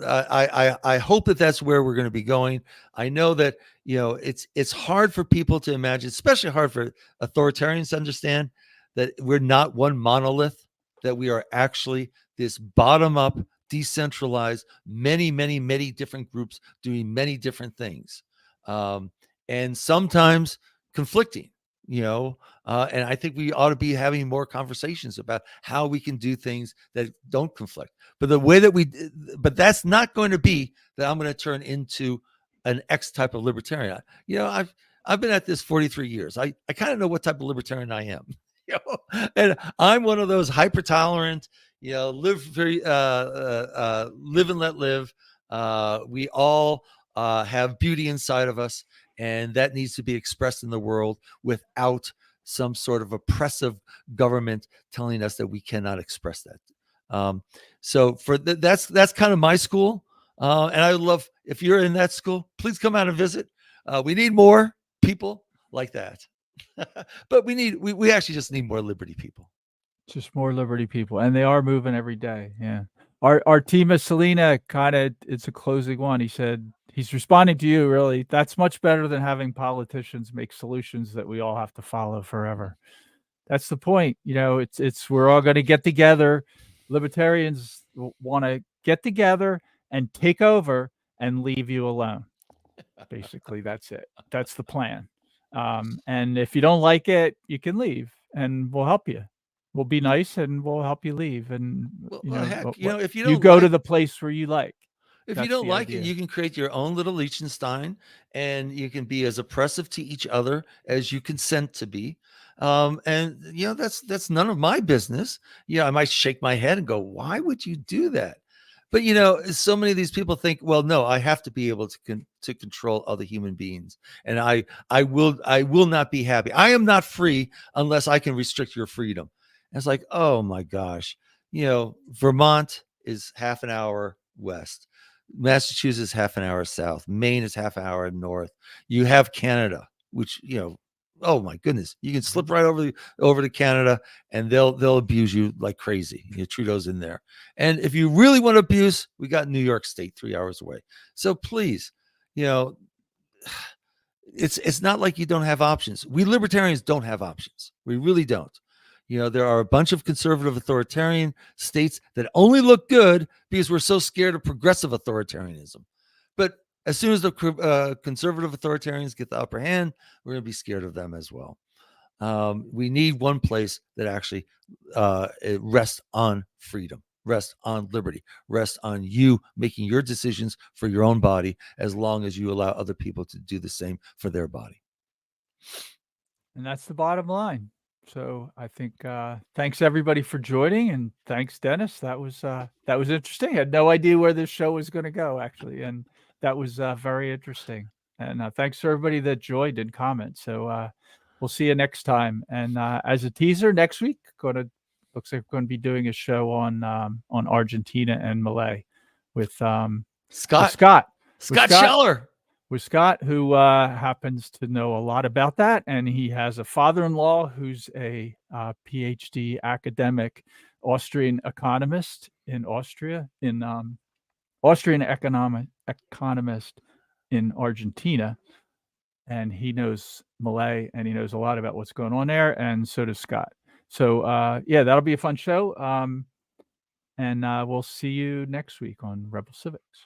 I hope that that's where we're going to be going. I know that it's hard for people to imagine, especially hard for authoritarians to understand that we're not one monolith, that we are actually this bottom up, decentralized, many different groups doing many different things, and sometimes conflicting. And I think we ought to be having more conversations about how we can do things that don't conflict. But but that's not going to be that I'm going to turn into an X type of libertarian. I've been at this 43 years. I kind of know what type of libertarian I am. And I'm one of those hyper tolerant, live very live and let live. We all have beauty inside of us, and that needs to be expressed in the world without some sort of oppressive government telling us that we cannot express that. So that's kind of my school, and I would love, if you're in that school, please come out and visit. We need more people like that. But we actually just need more liberty people. just more liberty people, and they are moving every day. Yeah. Our team of Selena, it's a closing one. He said he's responding to you, really. That's much better than having politicians make solutions that we all have to follow forever. That's the point. It's we're all going to get together. Libertarians want to get together and take over and leave you alone. Basically, that's it. That's the plan. And if you don't like it, you can leave, and we'll help you. We'll be nice, and we'll help you leave. And Well, heck, if you you don't go to like the place where you like. If you That's don't the like it, idea. you can create your own little Liechtenstein, and you can be as oppressive to each other as you consent to be. And that's none of my business. I might shake my head and go, "Why would you do that?" But so many of these people think, "Well, no, I have to be able to control other human beings, and I will not be happy. I am not free unless I can restrict your freedom." And it's like, oh my gosh, Vermont is half an hour west. Massachusetts half an hour south. Maine is half an hour north. You have Canada, which oh my goodness, you can slip right over to Canada, and they'll abuse you like crazy. Trudeau's in there, and if you really want abuse, we got New York State 3 hours away. So please, it's not like you don't have options. We libertarians don't have options. We really don't. There are a bunch of conservative authoritarian states that only look good because we're so scared of progressive authoritarianism. But as soon as the conservative authoritarians get the upper hand, we're going to be scared of them as well. We need one place that actually rests on freedom, rests on liberty, rests on you making your decisions for your own body, as long as you allow other people to do the same for their body. And that's the bottom line. So I think thanks everybody for joining, and thanks Dennis. That was interesting. I had no idea where this show was going to go, actually, and that was very interesting. And thanks to everybody that joined and commented. So we'll see you next time. And as a teaser, next week looks like we're going to be doing a show on Argentina and Malay with Scott Scheller. With Scott, who happens to know a lot about that. And he has a father-in-law who's a PhD academic Austrian economist in Austria, Austrian economist in Argentina. And he knows Malay, and he knows a lot about what's going on there. And so does Scott. So, that'll be a fun show. And we'll see you next week on Rebel Civics.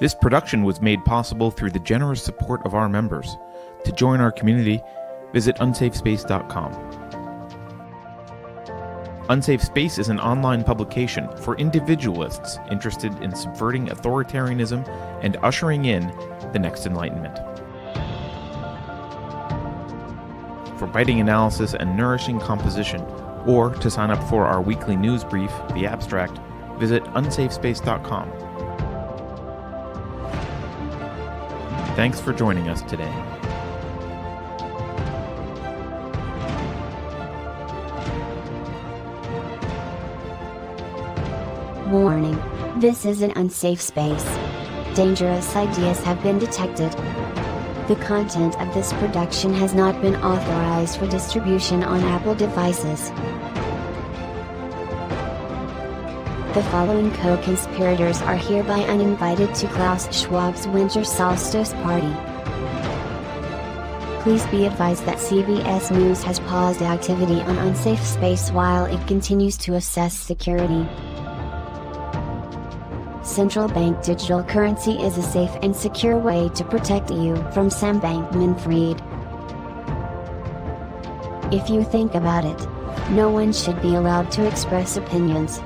This production was made possible through the generous support of our members. To join our community, visit unsafespace.com. Unsafe Space is an online publication for individualists interested in subverting authoritarianism and ushering in the next Enlightenment. For biting analysis and nourishing composition, or to sign up for our weekly news brief, The Abstract, visit unsafespace.com. Thanks for joining us today. Warning. This is an unsafe space. Dangerous ideas have been detected. The content of this production has not been authorized for distribution on Apple devices. The following co-conspirators are hereby uninvited to Klaus Schwab's Winter Solstice Party. Please be advised that CBS News has paused activity on Unsafe Space while it continues to assess security. Central bank digital currency is a safe and secure way to protect you from Sam Bankman-Fried. If you think about it, no one should be allowed to express opinions.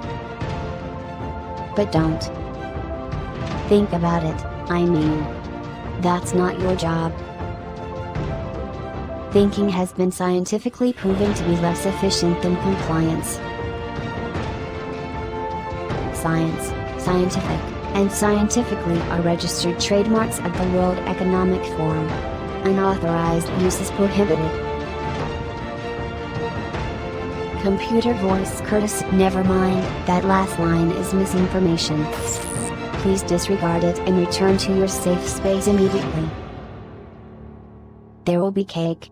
But don't. Think about it, I mean. That's not your job. Thinking has been scientifically proven to be less efficient than compliance. Science, scientific, and scientifically are registered trademarks of the World Economic Forum. Unauthorized use is prohibited. Computer voice courtesy. Never mind, that last line is misinformation. Please disregard it and return to your safe space immediately. There will be cake.